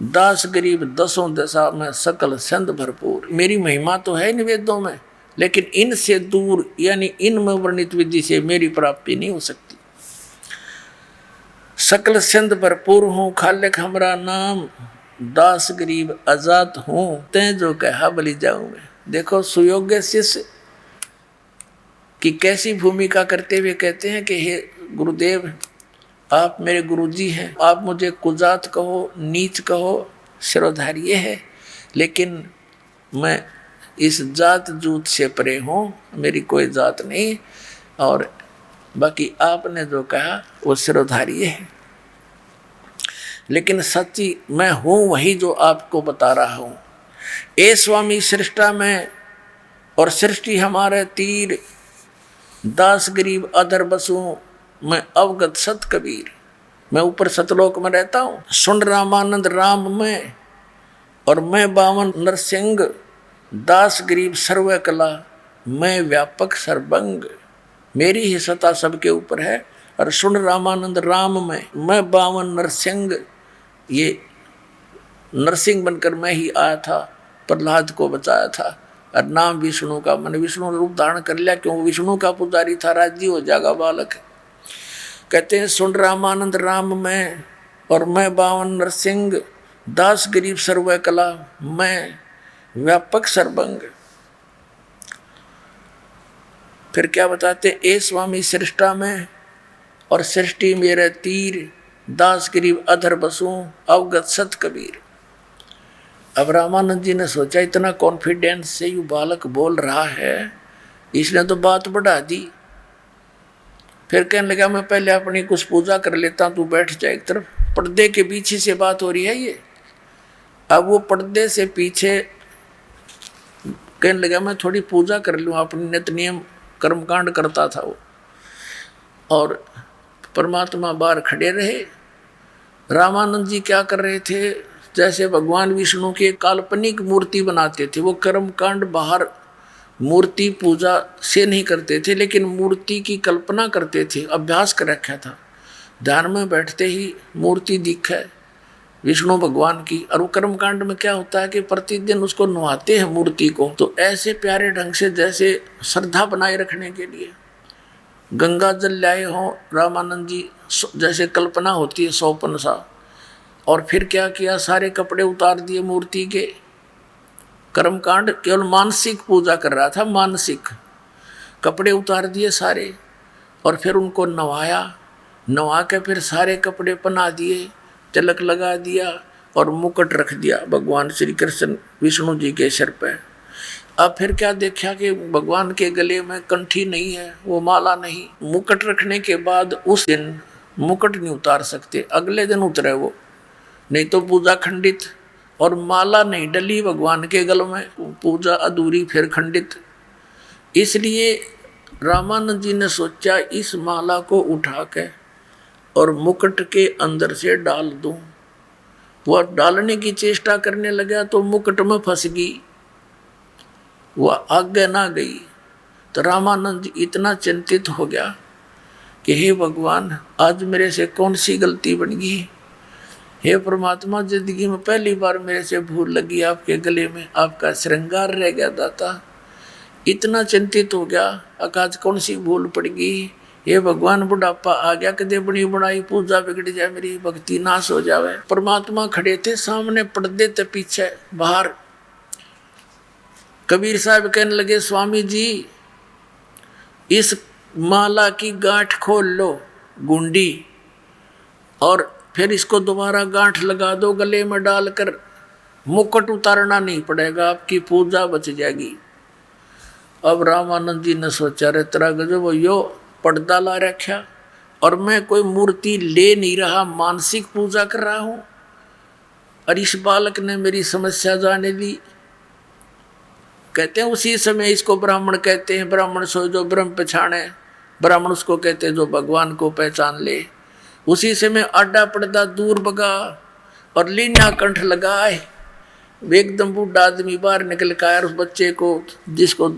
दास गरीब दसों दशा में सकल संद भरपूर। मेरी महिमा तो है इन वेदों में, लेकिन इनसे दूर यानी इनमें वर्णित विधि से मेरी प्राप्ति नहीं हो सकती। सकल सिंध भरपूर हूँ खालिक हमरा नाम, दास गरीब आजाद हूँ तै जो कहा बलि जाऊं मैं। देखो सुयोग्य शिष्य की कैसी भूमिका करते हुए कहते हैं कि हे गुरुदेव आप मेरे गुरुजी हैं, आप मुझे कुजात कहो नीच कहो सिरोधार्य है, लेकिन मैं इस जात जूत से परे हूँ, मेरी कोई जात नहीं, और बाकी आपने जो कहा वो सिरोधार्य है। लेकिन सच्ची मैं हूँ वही जो आपको बता रहा हूँ। ए स्वामी सृष्टा में और सृष्टि हमारे तीर, दास गरीब अधर बसूं मैं अवगत सत कबीर। मैं ऊपर सतलोक में रहता हूँ, सुन रामानंद राम में, और मैं बावन नरसिंह, दास गरीब सर्व कला मैं व्यापक सर्वंग। मेरी ही सत्ता सबके ऊपर है। और सुन रामानंद राम में, मैं बावन नरसिंह, ये नरसिंह बनकर मैं ही आया था, प्रहलाद को बचाया था। और नाम विष्णु का, मैंने विष्णु रूप धारण कर लिया, क्यों विष्णु का पुजारी था, राज्य हो जाएगा बालक। कहते हैं सुन रामानंद राम में, और मैं बावन नरसिंह, दास गरीब सर्व कला मैं व्यापक सर्वंग। फिर क्या बताते, ए स्वामी सृष्टा में और सृष्टि मेरे तीर, दास गरीब अधर बसूं अवगत सत कबीर। अब रामानंद जी ने सोचा इतना कॉन्फिडेंस से यू बालक बोल रहा है, इसने तो बात बढ़ा दी। फिर कहने लगा मैं पहले अपनी कुछ पूजा कर लेता हूं, तू बैठ जा एक तरफ। पर्दे के पीछे से बात हो रही है ये। अब वो पर्दे से पीछे कहने लगा मैं थोड़ी पूजा कर लूँ, अपनी नित्य नियम कर्मकांड करता था वो। और परमात्मा बाहर खड़े रहे। रामानंद जी क्या कर रहे थे, जैसे भगवान विष्णु की एक काल्पनिक मूर्ति बनाते थे। वो कर्मकांड बाहर मूर्ति पूजा से नहीं करते थे, लेकिन मूर्ति की कल्पना करते थे, अभ्यास कर रखा था। ध्यान में बैठते ही मूर्ति दिखे विष्णु भगवान की। और वो कर्मकांड में क्या होता है कि प्रतिदिन उसको नुहाते हैं मूर्ति को, तो ऐसे प्यारे ढंग से जैसे श्रद्धा बनाए रखने के लिए गंगा जल लाए हों रामानंद जी, जैसे कल्पना होती है सौपन सा। और फिर क्या किया, सारे कपड़े उतार दिए मूर्ति के। कर्मकांड केवल मानसिक पूजा कर रहा था, मानसिक कपड़े उतार दिए सारे। और फिर उनको नवाया, नवा के फिर सारे कपड़े पहना दिए, तिलक लगा दिया और मुकुट रख दिया भगवान श्री कृष्ण विष्णु जी के सिर पर। अब फिर क्या देखा कि भगवान के गले में कंठी नहीं है, वो माला नहीं। मुकुट रखने के बाद उस दिन मुकुट नहीं उतार सकते, अगले दिन उतरे वो, नहीं तो पूजा खंडित। और माला नहीं डली भगवान के गल में, पूजा अधूरी फिर खंडित। इसलिए रामानंद जी ने सोचा इस माला को उठा के और मुकुट के अंदर से डाल दूं। वह डालने की चेष्टा करने लगा तो मुकुट में फंस गई, वह आगे ना गई। तो रामानंद जी इतना चिंतित हो गया कि हे भगवान, आज मेरे से कौन सी गलती बन गई। हे परमात्मा, जिंदगी में पहली बार मेरे से भूल लगी, आपके गले में आपका श्रृंगार रह गया दाता। इतना चिंतित हो गया, आज कौन सी भूल पड़ गई। हे भगवान, बुढ़ापा आ गया, कदे बनी बनाई पूजा बिगड़ जाए, मेरी भक्ति नाश हो जावे। परमात्मा खड़े थे सामने, पर्दे थे पीछे बाहर। कबीर साहब कहने लगे स्वामी जी, इस माला की गांठ खोल लो गुंडी, और फिर इसको दोबारा गांठ लगा दो गले में डालकर, मुकुट उतारना नहीं पड़ेगा, आपकी पूजा बच जाएगी। अब रामानंद जी ने सोचा, रे तेरा गजब यो, पर्दा ला रखा और मैं कोई मूर्ति ले नहीं रहा, मानसिक पूजा कर रहा हूं, और इस बालक ने मेरी समस्या जाने ली। कहते हैं उसी समय इसको ब्राह्मण कहते हैं। ब्राह्मण सो जो ब्रह्म पहचाने, ब्राह्मण उसको कहते हैं जो भगवान को पहचान ले। उसी समय आडा पर्दा दूर भगा और लीना कंठ लगाए। एकदम बूढ़ा आदमी बाहर निकल कर आया, उस बच्चे को जिसको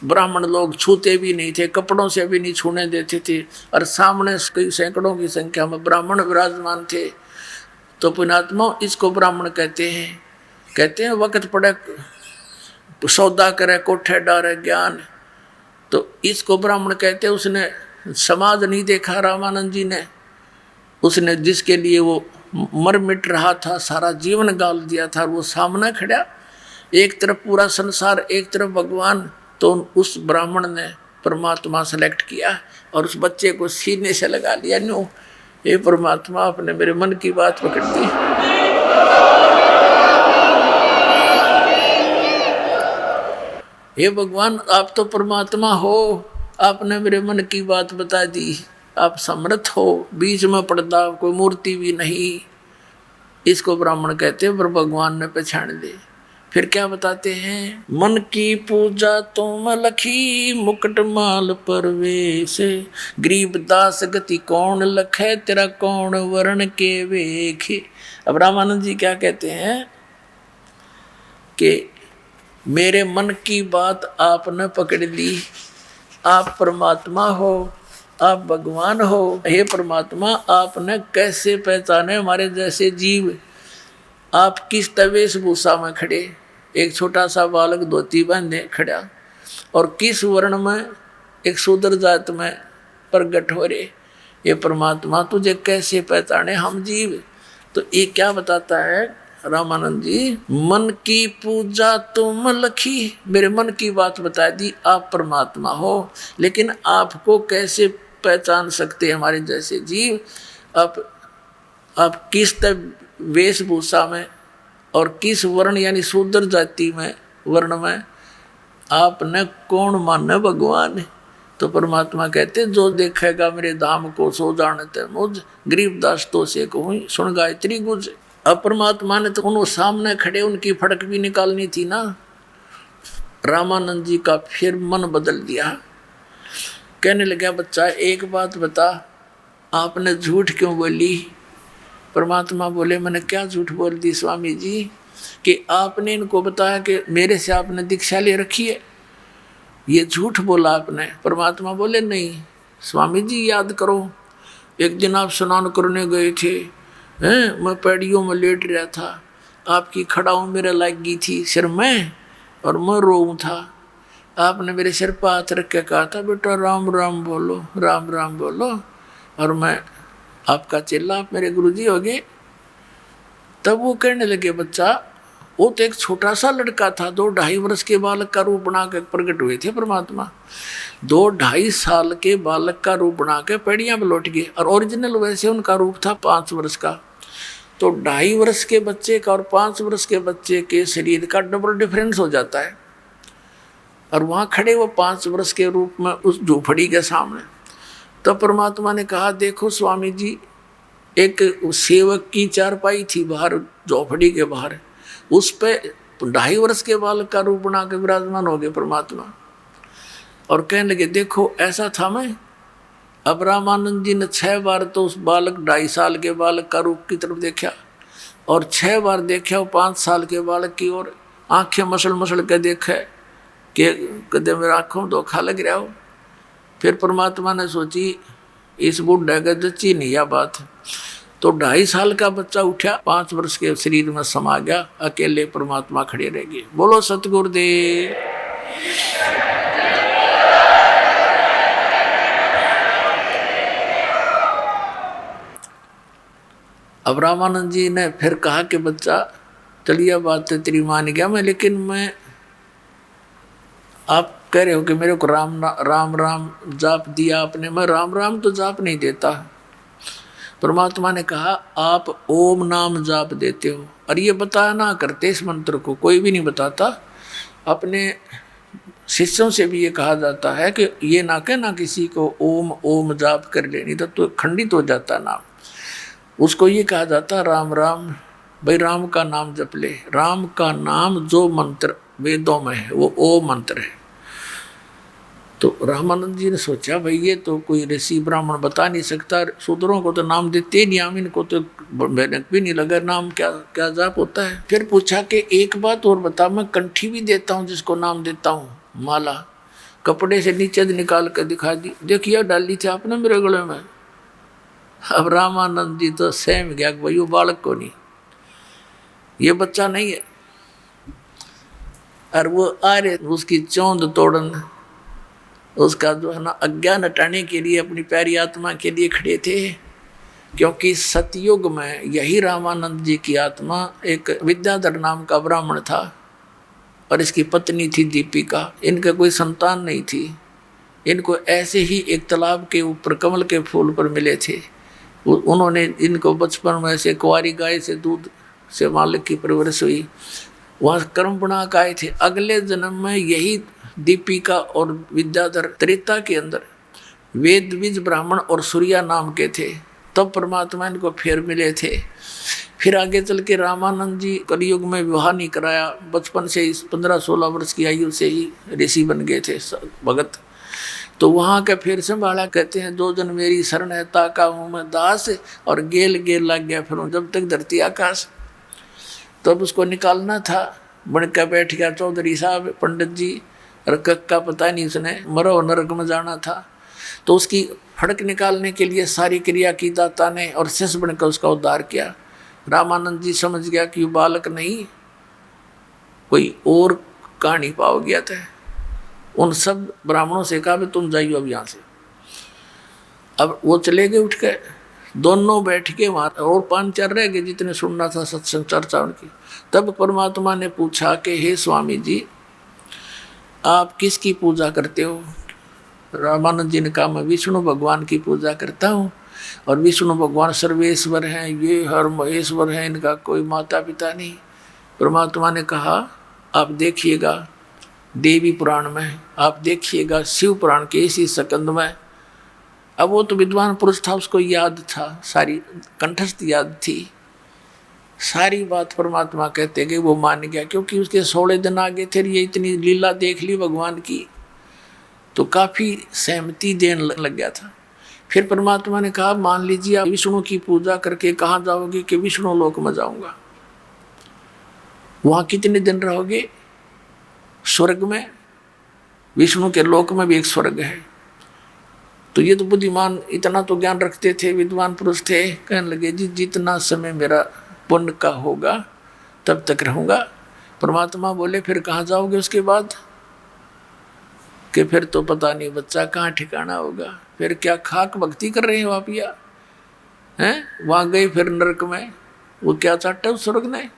ब्राह्मण लोग छूते भी नहीं थे, कपड़ों से भी नहीं छूने देते थे, और सामने कई सैकड़ों की संख्या में ब्राह्मण विराजमान थे। तो पुण्यात्मा, इसको ब्राह्मण कहते हैं। कहते हैं वक्त पड़े सौदा करे कोठे डारे ज्ञान, तो इसको ब्राह्मण कहते हैं। उसने समाज नहीं देखा रामानंद जी ने, उसने जिसके लिए वो मर मिट रहा था, सारा जीवन गाल दिया था, वो सामने खड़ा, एक तरफ पूरा संसार, एक तरफ भगवान। तो उस ब्राह्मण ने परमात्मा सेलेक्ट किया और उस बच्चे को सीने से लगा लिया। नो, हे परमात्मा, आपने मेरे मन की बात पकड़ दी। हे भगवान, आप तो परमात्मा हो, आपने मेरे मन की बात बता दी, आप समर्थ हो, बीच में पर्दा, कोई मूर्ति भी नहीं। इसको ब्राह्मण कहते हैं, पर भगवान ने पहचान दे। फिर क्या बताते हैं, मन की पूजा तुम लखी, मुकुट माल परवेश, गरीब दास गति कौन लखे, तेरा कौन वर्ण के वेखे। अब रामानंद जी क्या कहते हैं कि मेरे मन की बात आपने पकड़ ली, आप परमात्मा हो, आप भगवान हो। हे परमात्मा, आपने कैसे पहचाने हमारे जैसे जीव, आप किस वेशभूषा में खड़े, एक छोटा सा बालक धोती बांधे खड़ा, और किस वर्ण में, एक शूद्र जात में प्रगट हो रहे। ये परमात्मा, तुझे कैसे पहचाने हम जीव। तो ये क्या बताता है रामानंद जी, मन की पूजा तुम लखी, मेरे मन की बात बता दी, आप परमात्मा हो, लेकिन आपको कैसे पहचान सकते हैं हमारे जैसे जीव। आप किस वेशभूषा में और किस वर्ण यानी शूद्र जाति में, वर्ण में आपने कौन माने भगवान। तो तो परमात्मा कहते जो देखेगा मेरे धाम को सो जानते मुझ, गरीबदास तो से कहूँ सुन गायत्री गुज। अब परमात्मा ने तो उन सामने खड़े उनकी फड़क भी निकालनी थी ना। रामानंद जी का फिर मन बदल दिया, कहने लगा बच्चा एक बात बता, आपने झूठ क्यों बोली? परमात्मा बोले मैंने क्या झूठ बोल दी स्वामी जी, कि आपने इनको बताया कि मेरे से आपने दीक्षा ले रखी है, ये झूठ बोला आपने। परमात्मा बोले नहीं स्वामी जी, याद करो एक दिन आप स्नान करने गए थे, मैं पैड़ियों में लेट रहा था, आपकी खड़ाऊ मेरे लग गई थी सिर में और मैं रोऊं था, आपने मेरे सिर पर हाथ रख के कहा था बेटा राम राम बोलो, राम राम बोलो, और मैं आपका चेला, आप मेरे गुरुजी हो गए। तब वो कहने लगे बच्चा वो तो एक छोटा सा लड़का था, 2-2.5 वर्ष के बालक का रूप बना के प्रकट हुए थे परमात्मा। 2-2.5 साल के बालक का रूप बना के पेड़ियां में लौट गए, और ओरिजिनल वैसे उनका रूप था 5 वर्ष का। तो 2.5 वर्ष के बच्चे का और 5 वर्ष के बच्चे के शरीर का डबल डिफरेंस हो जाता है, और वहाँ खड़े वो 5 वर्ष के रूप में उस झोपड़ी के सामने। तब परमात्मा ने कहा देखो स्वामी जी, एक सेवक की चारपाई थी बाहर झोपड़ी के बाहर, उस पे 2.5 वर्ष के बालक का रूप बना के विराजमान हो गए परमात्मा, और कहने लगे देखो ऐसा था मैं। अब रामानंद जी ने 6 बार तो उस बालक 2.5 साल के बालक का रूप की तरफ देखा, और 6 बार देखा वो 5 साल के बालक की ओर, आंखें मसल मसल के देखा कि कदे मेरा आँखों धोखा लग रहा हो। फिर परमात्मा ने सोची इस बुढ़े का जच्ची नहीं यह बात, तो 2.5 साल का बच्चा उठा, 5 वर्ष के शरीर में समा गया, अकेले परमात्मा खड़े रह गए। बोलो सतगुरुदेव। अब रामानंद जी ने फिर कहा कि बच्चा चलिए बात तो तेरी मान गया मैं, लेकिन मैं आप कह रहे हो कि मेरे को राम राम जाप दिया आपने, मैं राम राम तो जाप नहीं देता। परमात्मा ने कहा आप ओम नाम जाप देते हो, और ये बताया ना करते इस मंत्र को, कोई भी नहीं बताता। अपने शिष्यों से भी ये कहा जाता है कि ये ना कहना किसी को ओम ओम जाप कर लेनी, तो खंडित हो जाता नाम। उसको ये कहा जाता राम राम, भाई राम का नाम जप ले। राम का नाम जो मंत्र वेदों में है वो ओम मंत्र है। तो रामानंद जी ने सोचा भाई ये तो कोई ऋषि ब्राह्मण बता नहीं सकता, शूद्रों को तो नाम देते नहीं, हम इनको तो भनक भी नहीं लगा नाम क्या क्या जाप होता है। फिर पूछा कि एक बात और बता, मैं कंठी भी देता हूँ जिसको नाम देता हूँ, माला कपड़े से नीचे निकाल कर दिखा दी, देखिए डाली थी आपने मेरे गले में। अब रामानंद जी तो सहम गया कि भाई वो बालक को नहीं, ये बच्चा नहीं है। और वो आ रहे उसकी चौंध तोड़न, उसका जो है ना अज्ञान हटाने के लिए, अपनी प्यारी आत्मा के लिए खड़े थे। क्योंकि सतयुग में यही रामानंद जी की आत्मा, एक विद्याधर नाम का ब्राह्मण था और इसकी पत्नी थी दीपिका, इनका कोई संतान नहीं थी। इनको ऐसे ही एक तालाब के ऊपर कमल के फूल पर मिले थे। उन्होंने इनको बचपन में से कुंवारी गाय से दूध से मालिक की परवरिश हुई, वहाँ कर्म बना के आए थे। अगले जन्म में यही दीपिका और विद्याधर त्रेता के अंदर वेद बीज ब्राह्मण और सूर्या नाम के थे, तब परमात्मा इनको फिर मिले थे। फिर आगे चल के रामानंद जी कलयुग में विवाह नहीं कराया, बचपन से ही 15-16 वर्ष की आयु से ही ऋषि बन गए थे भगत। तो वहाँ के फिर संभाला, कहते हैं 2 जन मेरी शरण है ताका हूँ मैं दास, और गेल गेल लग गया फिर जब तक धरती आकाश। तब उसको निकालना था, बन के बैठ गया चौधरी साहब पंडित जी, रकक का पता नहीं, उसने मरो नरक में जाना था। तो उसकी फड़क निकालने के लिए सारी क्रिया की दाता ने, और शिष्य बनकर उसका उद्धार किया। रामानंद जी समझ गया कि बालक नहीं कोई और कहानी पाओ गया था। उन सब ब्राह्मणों से कहा तुम जाइयो अब यहाँ से। अब वो चले गए उठ के, दोनों बैठ के वहाँ, और 5-4 रह गए जितने सुनना था सत्संग चर्चा उनकी। तब परमात्मा ने पूछा कि हे स्वामी जी आप किसकी पूजा करते हो? रामानंद जी ने कहा मैं विष्णु भगवान की पूजा करता हूँ, और विष्णु भगवान सर्वेश्वर हैं, ये हर महेश्वर हैं, इनका कोई माता पिता नहीं। परमात्मा ने कहा आप देखिएगा देवी पुराण में आप देखिएगा, शिव पुराण के इसी स्कंद में। अब वो तो विद्वान पुरुष था, उसको याद था, सारी कंठस्थ याद थी, सारी बात परमात्मा कहते गए, वो मान गया, क्योंकि उसके 16 दिन आगे थे, ये इतनी लीला देख ली भगवान की, तो काफी सहमति देने लग गया था। फिर परमात्मा ने कहा, मान लीजिए आप विष्णु की पूजा करके कहाँ जाओगे? कि विष्णु लोक में जाऊंगा। वहां कितने दिन रहोगे? स्वर्ग में, विष्णु के लोक में भी एक स्वर्ग है। तो ये तो बुद्धिमान इतना तो ज्ञान रखते थे, विद्वान पुरुष थे, कहने लगे जी जितना समय मेरा पुण्य का होगा तब तक रहूंगा। परमात्मा बोले फिर कहाँ जाओगे उसके बाद? कि फिर तो पता नहीं बच्चा कहाँ ठिकाना होगा। फिर क्या खाक भक्ति कर रहे हो आप या हैं? वहां गए फिर नरक में, वो क्या चाहता है उस स्वर्ग ने?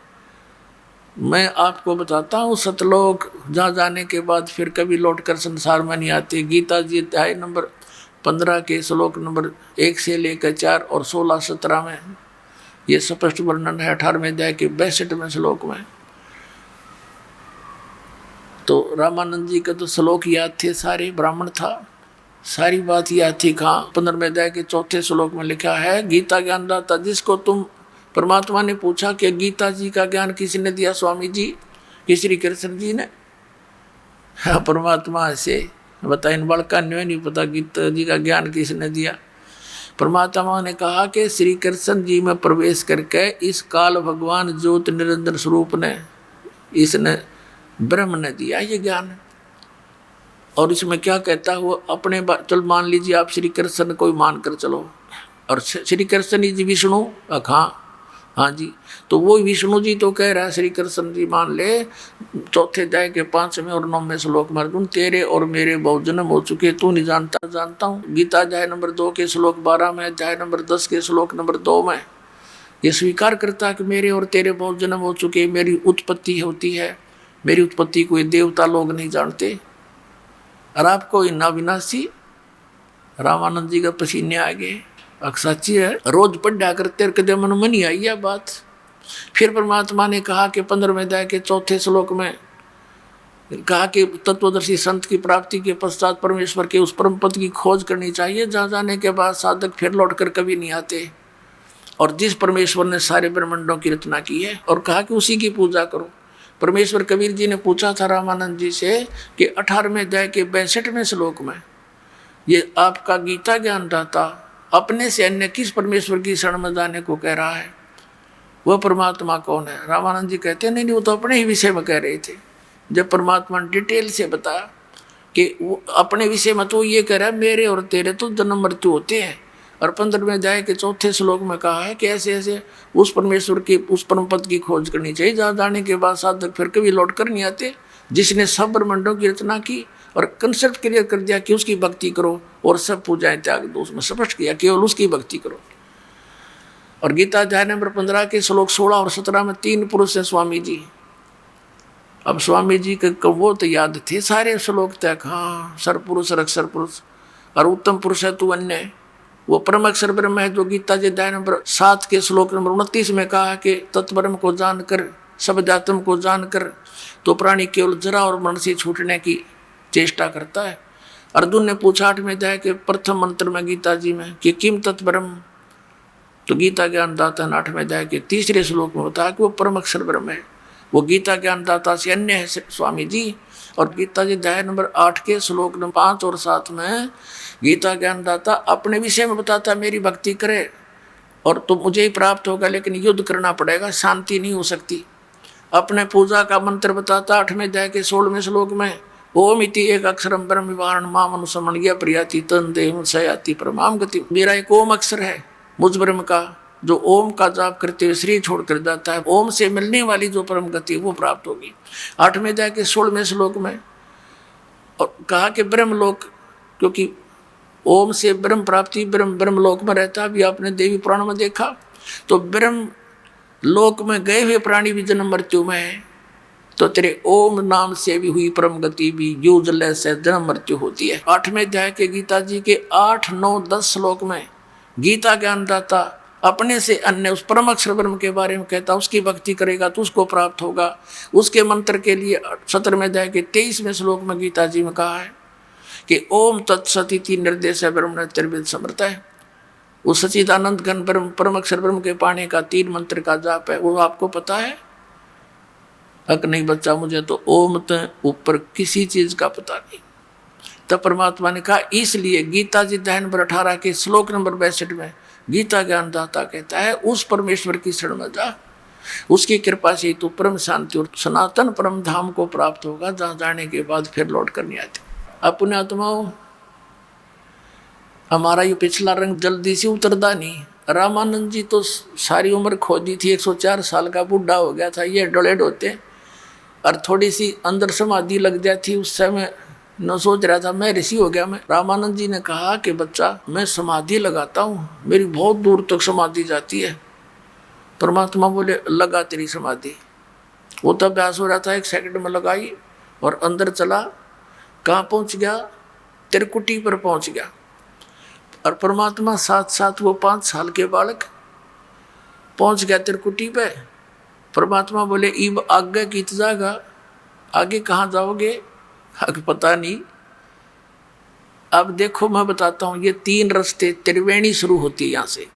मैं आपको बताता हूँ, सतलोक जहाँ जाने के बाद फिर कभी लौटकर संसार में नहीं आते। गीता जी अध्याय नंबर 15 के श्लोक नंबर 1 से लेकर 4 और 16-17 में ये स्पष्ट वर्णन है। 18वें अध्याय के 62वें श्लोक में तो रामानंद जी के तो श्लोक याद थे सारे, ब्राह्मण था, सारी बात याद थी। कहाँ? 15वें अध्याय के 4थे श्लोक में लिखा है, गीता ज्ञानदाता जिसको तुम, परमात्मा ने पूछा कि गीता जी का ज्ञान किसने दिया? स्वामी जी, कि श्री कृष्ण जी ने। हाँ, परमात्मा से बता, इन बालका नहीं पता गीता जी का ज्ञान किसने दिया। परमात्मा ने कहा कि श्री कृष्ण जी में प्रवेश करके इस काल भगवान ज्योति निरंजन स्वरूप ने, इसने ब्रह्म ने दिया ये ज्ञान। और इसमें क्या कहता हुआ अपने चल मान लीजिए आप श्री कृष्ण को मान कर चलो, और श्री कृष्ण जी विष्णु, हाँ जी, तो वो विष्णु जी तो कह रहा है श्री कृष्ण जी मान ले, 4थे अध्याय के 5वें और 9वें श्लोक में, अर्जुन तेरे और मेरे बहुत जन्म हो चुके, तू नहीं जानता, जानता हूँ। गीता अध्याय नंबर 2 के श्लोक 12 में, अध्याय नंबर 10 के श्लोक नंबर 2 में ये स्वीकार करता है कि मेरे और तेरे बहुत जन्म हो चुके, मेरी उत्पत्ति होती है, मेरी उत्पत्ति कोई देवता लोग नहीं जानते। और आपको इन्ना विनाशी रामानंद जी का पसीने आ गए। सच्ची है, रोज पढ़ा करते कदे मन में नहीं आई यह बात। फिर परमात्मा ने कहा कि 15वें अध्याय के 4थे श्लोक में कहा कि तत्वदर्शी संत की प्राप्ति के पश्चात परमेश्वर के उस परम पद की खोज करनी चाहिए जहाँ जाने के बाद साधक फिर लौटकर कभी नहीं आते, और जिस परमेश्वर ने सारे ब्रह्मांडों की रचना की है, और कहा कि उसी की पूजा करो। परमेश्वर कबीर जी ने पूछा था रामानंद जी से कि 18वें अध्याय के 62वें श्लोक में ये आपका गीता ज्ञान दाता अपने से अन्य किस परमेश्वर की शरण में जाने को कह रहा है? वह परमात्मा कौन है? रामानंद जी कहते हैं नहीं वो तो अपने ही विषय में कह रहे थे। जब परमात्मा ने डिटेल से बताया कि वो अपने विषय में तो ये कह रहा है मेरे और तेरे तो जन्म मृत्यु होते हैं, और 15वें अध्याय के 4थे श्लोक में कहा है कि ऐसे ऐसे उस परमेश्वर की उस परम पद की खोज करनी चाहिए जहाँ जाने के बाद साधक फिर कभी लौट कर नहीं आते, जिसने सब ब्रह्मांडों की रचना की और कंसेप्ट क्लियर कर दिया कि उसकी भक्ति करो और सब पूजाएं त्याग दो। उसमें स्पष्ट किया केवल उसकी भक्ति करो। और गीता अध्याय नंबर 15 के श्लोक 16 और 17 में 3 पुरुष हैं स्वामी जी। अब स्वामी जी के वो तो याद थे सारे श्लोक तक, हाँ, सरपुरुष और अक्षर पुरुष और उत्तम पुरुष है तू अन्य, वो परम अक्षर ब्रह्म है जो गीता जी अध्याय नंबर 7 के श्लोक नंबर 29 में कहा कि तत्ब्रह्म को जानकर सब जातम को जानकर तो प्राणी केवल जरा और मन से छूटने की चेष्टा करता है। अर्जुन ने पूछा 8वें अध्याय के प्रथम मंत्र में गीता जी में कि किम तत्ब्रह्म, तो गीता ज्ञानदाता ने 8वें अध्याय के 3रे श्लोक में बताया कि वो परम अक्षर ब्रह्म है, वो गीता ज्ञानदाता से अन्य है स्वामी जी। और गीता जी अध्याय नंबर 8 के श्लोक नंबर 5 और 7 में गीता ज्ञानदाता अपने विषय में बताता है मेरी भक्ति करे और तो मुझे ही प्राप्त होगा, लेकिन युद्ध करना पड़ेगा, शांति नहीं हो सकती। अपने पूजा का मंत्र बताता 8वें अध्याय के 16वें श्लोक में ओम इति एक अक्षरम ब्रह्म विवारण माम अनुसमण्य प्रियाति तन देह सयाति परमाम गति। मेरा एक ओम अक्षर है मुझ ब्रह्म का, जो ओम का जाप करते हुए शरीर छोड़ कर जाता है, ओम से मिलने वाली जो परम गति वो प्राप्त होगी। 8वें अध्याय के 16वें श्लोक में और कहा कि ब्रह्मलोक, क्योंकि ओम से ब्रह्म प्राप्ति ब्रह्मलोक में रहता है, अभी आपने देवी पुराण में देखा। तो ब्रह्म लोक में गए हुए प्राणी भी जन्म मृत्यु में है, तो तेरे ओम नाम से भी हुई परम गति भी यूजले से जन्म मृत्यु होती है। 8वें अध्याय के गीता जी के 8, 9, 10 श्लोक में गीता ज्ञानदाता अपने से अन्य उस परम अक्षर ब्रह्म के बारे में कहता, उसकी भक्ति करेगा तो उसको प्राप्त होगा। उसके मंत्र के लिए 17वें अध्याय के 23वें श्लोक में गीता जी में कहा है कि ओम तत्सति निर्देश ब्रह्म त्रिविध समर्थ है। उस सच्चिदानंद घन ब्रह्म परम अक्षर ब्रह्म के पाने का 3 मंत्र का जाप है, वो आपको पता है? अक नहीं बच्चा, मुझे तो ओम त ऊपर किसी चीज का पता नहीं। तब परमात्मा ने कहा, इसलिए गीता जी अध्याय नंबर 18 के श्लोक नंबर 62 में गीता ज्ञानदाता कहता है, उस परमेश्वर की शरण में जा, उसकी कृपा से तो परम शांति और सनातन परम धाम को प्राप्त होगा, जहां जाने के बाद फिर लौट कर नहीं आती। अपने आत्माओं, हमारा ये पिछला रंग जल्दी से उतरदा नहीं। रामानंद जी तो सारी उम्र खो दी थी, 104 साल का बूढ़ा हो गया था, ये डोलेड होते और थोड़ी सी अंदर समाधि लग जाती, उस समय न सोच रहा था मैं ऋषि हो गया मैं। रामानंद जी ने कहा कि बच्चा, मैं समाधि लगाता हूँ, मेरी बहुत दूर तक समाधि जाती है। परमात्मा बोले, लगा तेरी समाधि। वो तो अभ्यास हो रहा था, 1 सेकंड में लगाई और अंदर चला। कहाँ पहुँच गया? त्रिकुटी पर पहुँच गया। और परमात्मा साथ साथ वो 5 साल के बालक पहुँच गया त्रिकुटी पे। परमात्मा बोले, इब आगे की जाएगा, आगे कहाँ जाओगे? आगे पता नहीं। अब देखो मैं बताता हूँ, ये 3 रास्ते, त्रिवेणी शुरू होती है यहाँ से।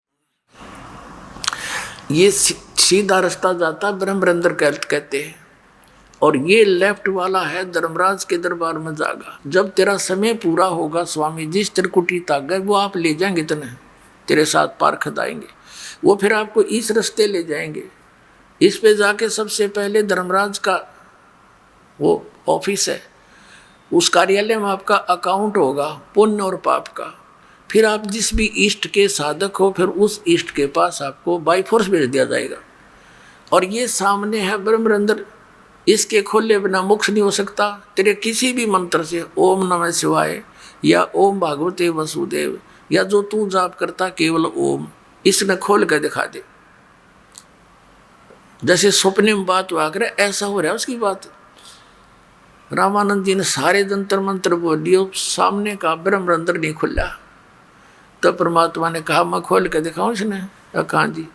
ये सीधा रास्ता जाता ब्रह्मरंध्र कहते हैं, और ये लेफ्ट वाला है धर्मराज के दरबार में जागा। जब तेरा समय पूरा होगा स्वामी जिस त्रिकुटी तक गए, वो आप ले जाएंगे, तेरे साथ पार खदाएंगे। वो फिर आपको इस रास्ते ले जाएंगे। इस पे जाके सबसे पहले धर्मराज का वो ऑफिस है, उस कार्यालय में आपका अकाउंट होगा पुण्य और पाप का। फिर आप जिस भी इष्ट के साधक हो, फिर उस इष्ट के पास आपको बाई फोर्स भेज दिया जाएगा। और ये सामने है ब्रह्मरंध्र, इसके खोले बिना मोक्ष नहीं हो सकता। तेरे किसी भी मंत्र से, ओम नमः शिवाय या ओम भागवते वसुदेव या जो तू जाप करता केवल ओम, इसने खोल कर दिखा दे। जैसे सपने में बात हुआ करे, ऐसा हो रहा है उसकी बात। रामानंद जी ने सारे जंतर मंत्र बोल दिए, सामने का ब्रह्मरंध्र नहीं खुला। तब परमात्मा ने कहा, मैं खोल के दिखाऊं? इसने कहा जी।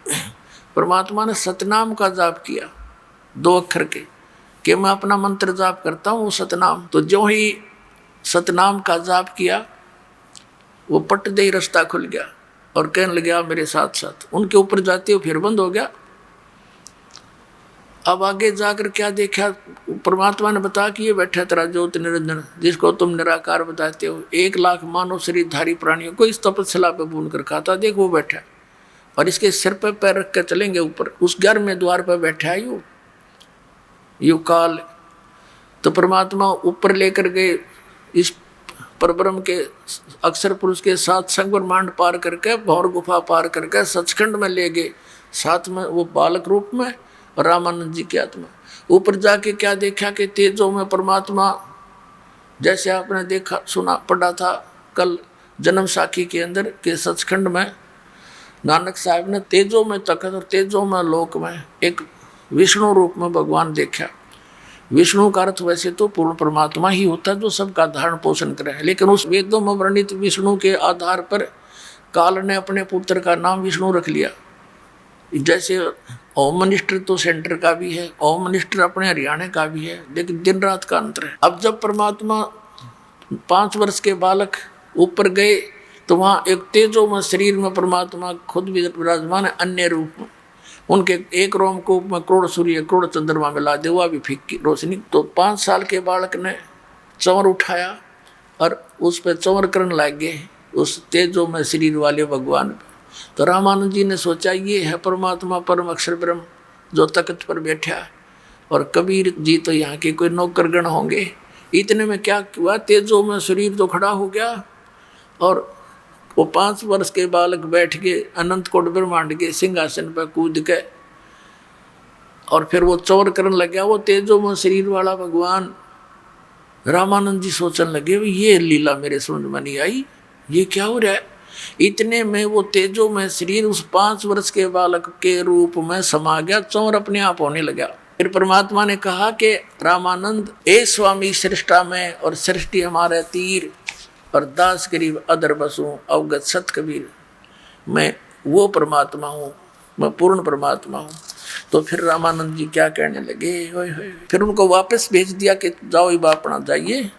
परमात्मा ने सतनाम का जाप किया, 2 अक्षर के, कि मैं अपना मंत्र जाप करता हूँ वो सतनाम। तो जो ही सतनाम का जाप किया, वो पट दे ही रास्ता खुल गया और कहने लगे मेरे साथ साथ। उनके ऊपर जाते हो फिर बंद हो गया। अब आगे जाकर क्या देखा? परमात्मा ने बताया कि ये बैठा तेरा ज्योत निरंजन, जिसको तुम निराकार बताते हो, 1 लाख मानव शरीरधारी प्राणियों को इस तपस्या पे भून कर खाता। देख वो बैठा, और इसके सिर पे पैर रख कर चलेंगे ऊपर। उस 11वें द्वार पर बैठा है यू काल। तो परमात्मा ऊपर लेकर गए, इस परब्रह्म के अक्षर पुरुष के साथ संग ब्रह्मांड पार करके, भौर गुफा पार करके सचखंड में ले गए, साथ में वो बालक रूप में और रामानंद जी की आत्मा। ऊपर जाके क्या देखा कि तेजों में परमात्मा, जैसे आपने देखा सुना पढ़ा था कल जन्म साखी के अंदर के सचखंड में, नानक साहब ने तेजों में तखत और तेजों में लोक में एक विष्णु रूप में भगवान देखा। विष्णु का अर्थ वैसे तो पूर्ण परमात्मा ही होता है जो सबका धारण पोषण करे, लेकिन उस वेदों में वर्णित विष्णु के आधार पर काल ने अपने पुत्र का नाम विष्णु रख लिया। जैसे होम मिनिस्टर तो सेंटर का भी है, होम मिनिस्टर अपने हरियाणा का भी है, लेकिन दिन रात का अंतर है। अब जब परमात्मा 5 वर्ष के बालक ऊपर गए तो वहाँ एक तेजो में शरीर में परमात्मा खुद भी विराजमान है, अन्य रूप में। उनके एक रोमकूप में करोड़ सूर्य करोड़ चंद्रमा मिला दे, वह भी फीकी रोशनी। तो 5 साल के बालक ने चंवर उठाया और उस पर चंवर करने लग गए उस तेजो में शरीर वाले भगवान पे। तो रामानंद जी ने सोचा ये है परमात्मा परम अक्षर ब्रह्म जो तख्त पर बैठा। और कबीर जी तो यहाँ के कोई नौकरगण होंगे। इतने में क्या हुआ, तेजो में शरीर तो खड़ा हो गया और वो 5 वर्ष के बालक बैठ के अनंत कोट ब्रह्मांड के सिंहासन पर कूद के और फिर वो चौर करने लग गया, वो तेजो में शरीर वाला भगवान। रामानंद जी सोचने लगे ये लीला मेरे समझ में नहीं आई, ये क्या हो रहा है। इतने में वो तेजो में शरीर उस 5 वर्ष के बालक के रूप में समा गया, चौर अपने आप होने लगा। फिर परमात्मा ने कहा कि रामानंद ए स्वामी सृष्टा में और सृष्टि हमारे तीर और दास गरीब अदर बसूं अवगत सत कबीर। मैं वो परमात्मा हूँ, मैं पूर्ण परमात्मा हूँ। तो फिर रामानंद जी क्या कहने लगे, होय होय। फिर उनको वापस भेज दिया कि जाओ ये बापना जाइए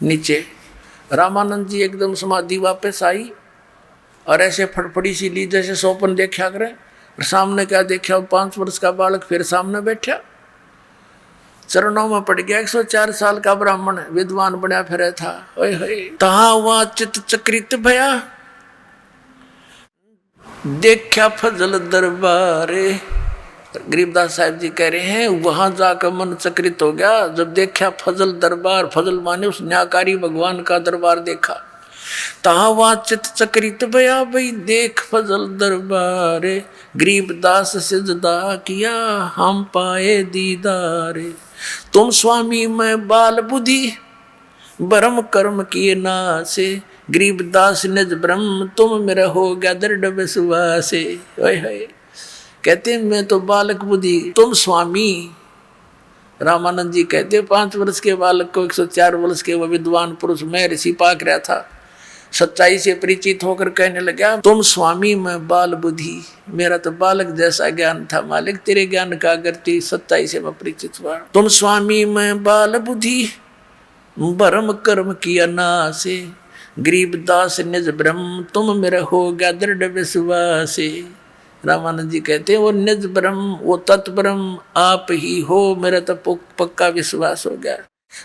नीचे। रामानंद जी एकदम समाधि वापस आई और ऐसे फड़फड़ी सी ली जैसे सोपन देखा करें। और सामने क्या देखा, 5 वर्ष का बालक फिर सामने बैठा, चरणों में पड़ गया। 104 साल का ब्राह्मण विद्वान बना फिर था। होय होय। तहा वहां चित चक्रित भया, देखा फजल दरबारे। गरीबदास साहब जी कह रहे हैं वहां जाकर मन चक्रित हो गया जब देखा फजल दरबार। फजल माने उस न्याकारी भगवान का दरबार देखा। तहा वहां चित चक्रित भया, भाई देख फजल दरबारे। गरीबदास सिजदा किया, हम पाए दीदारे। तुम स्वामी मैं बाल बुद्धि, ब्रह्म कर्म किए नासे। गरीबदास निज ब्रह्म, तुम मेरा हो गया दृढ़ विश्वासे। कहते मैं तो बालक बुद्धि, तुम स्वामी। रामानंद जी कहते 5 वर्ष के बालक को 104 वर्ष के वो विद्वान पुरुष मैं ऋषि पाक रहा था, सच्चाई से परिचित होकर कहने लगा तुम स्वामी मैं बाल बुद्धि। मेरा तो बालक जैसा ज्ञान था मालिक, तेरे ज्ञान का अगर सच्चाई से मैं परिचित हुआ। तुम स्वामी मैं बाल बुद्धि, ब्रह्म कर्म किया नासे। गरीबदास निज ब्रह्म, तुम मेरा हो गया दृढ़ विश्वासे। रामानंद जी कहते हैं वो निज ब्रह्म, वो तत् ब्रह्म आप ही हो, मेरा तो पक्का विश्वास हो गया।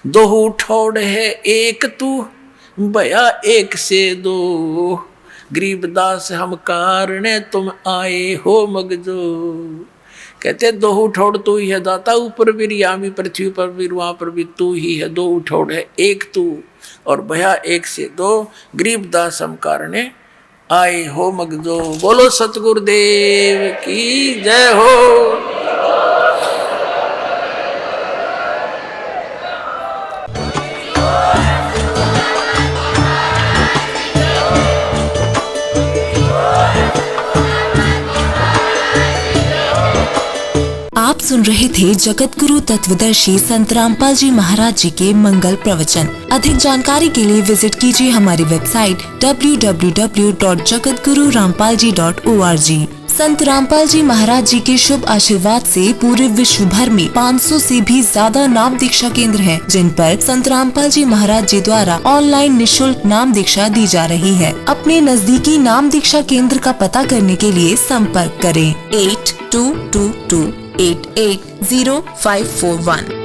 दो ठोड़ है एक तू, भया एक से दो। गरीबदास हम कारण तुम आए हो मगजो। कहते दो उठौड़ तू ही है दाता, ऊपर भी यहाँ भी पृथ्वी पर भी वहां पर भी तू ही है। दो उठौड़ है एक तू और भया एक से दो। गरीबदास हम कारण आए हो मगजो। बोलो सतगुरुदेव की जय हो। आप सुन रहे थे जगत गुरु तत्वदर्शी संत रामपाल जी महाराज जी के मंगल प्रवचन। अधिक जानकारी के लिए विजिट कीजिए हमारी वेबसाइट www.jagatgururampalji.org। संत रामपाल जी महाराज जी के शुभ आशीर्वाद से पूरे विश्व भर में 500 से भी ज्यादा नाम दीक्षा केंद्र हैं, जिन पर संत रामपाल जी महाराज जी द्वारा ऑनलाइन निशुल्क नाम दीक्षा दी जा रही है। अपने नजदीकी नाम दीक्षा केंद्र का पता करने के लिए संपर्क करें 8222880541।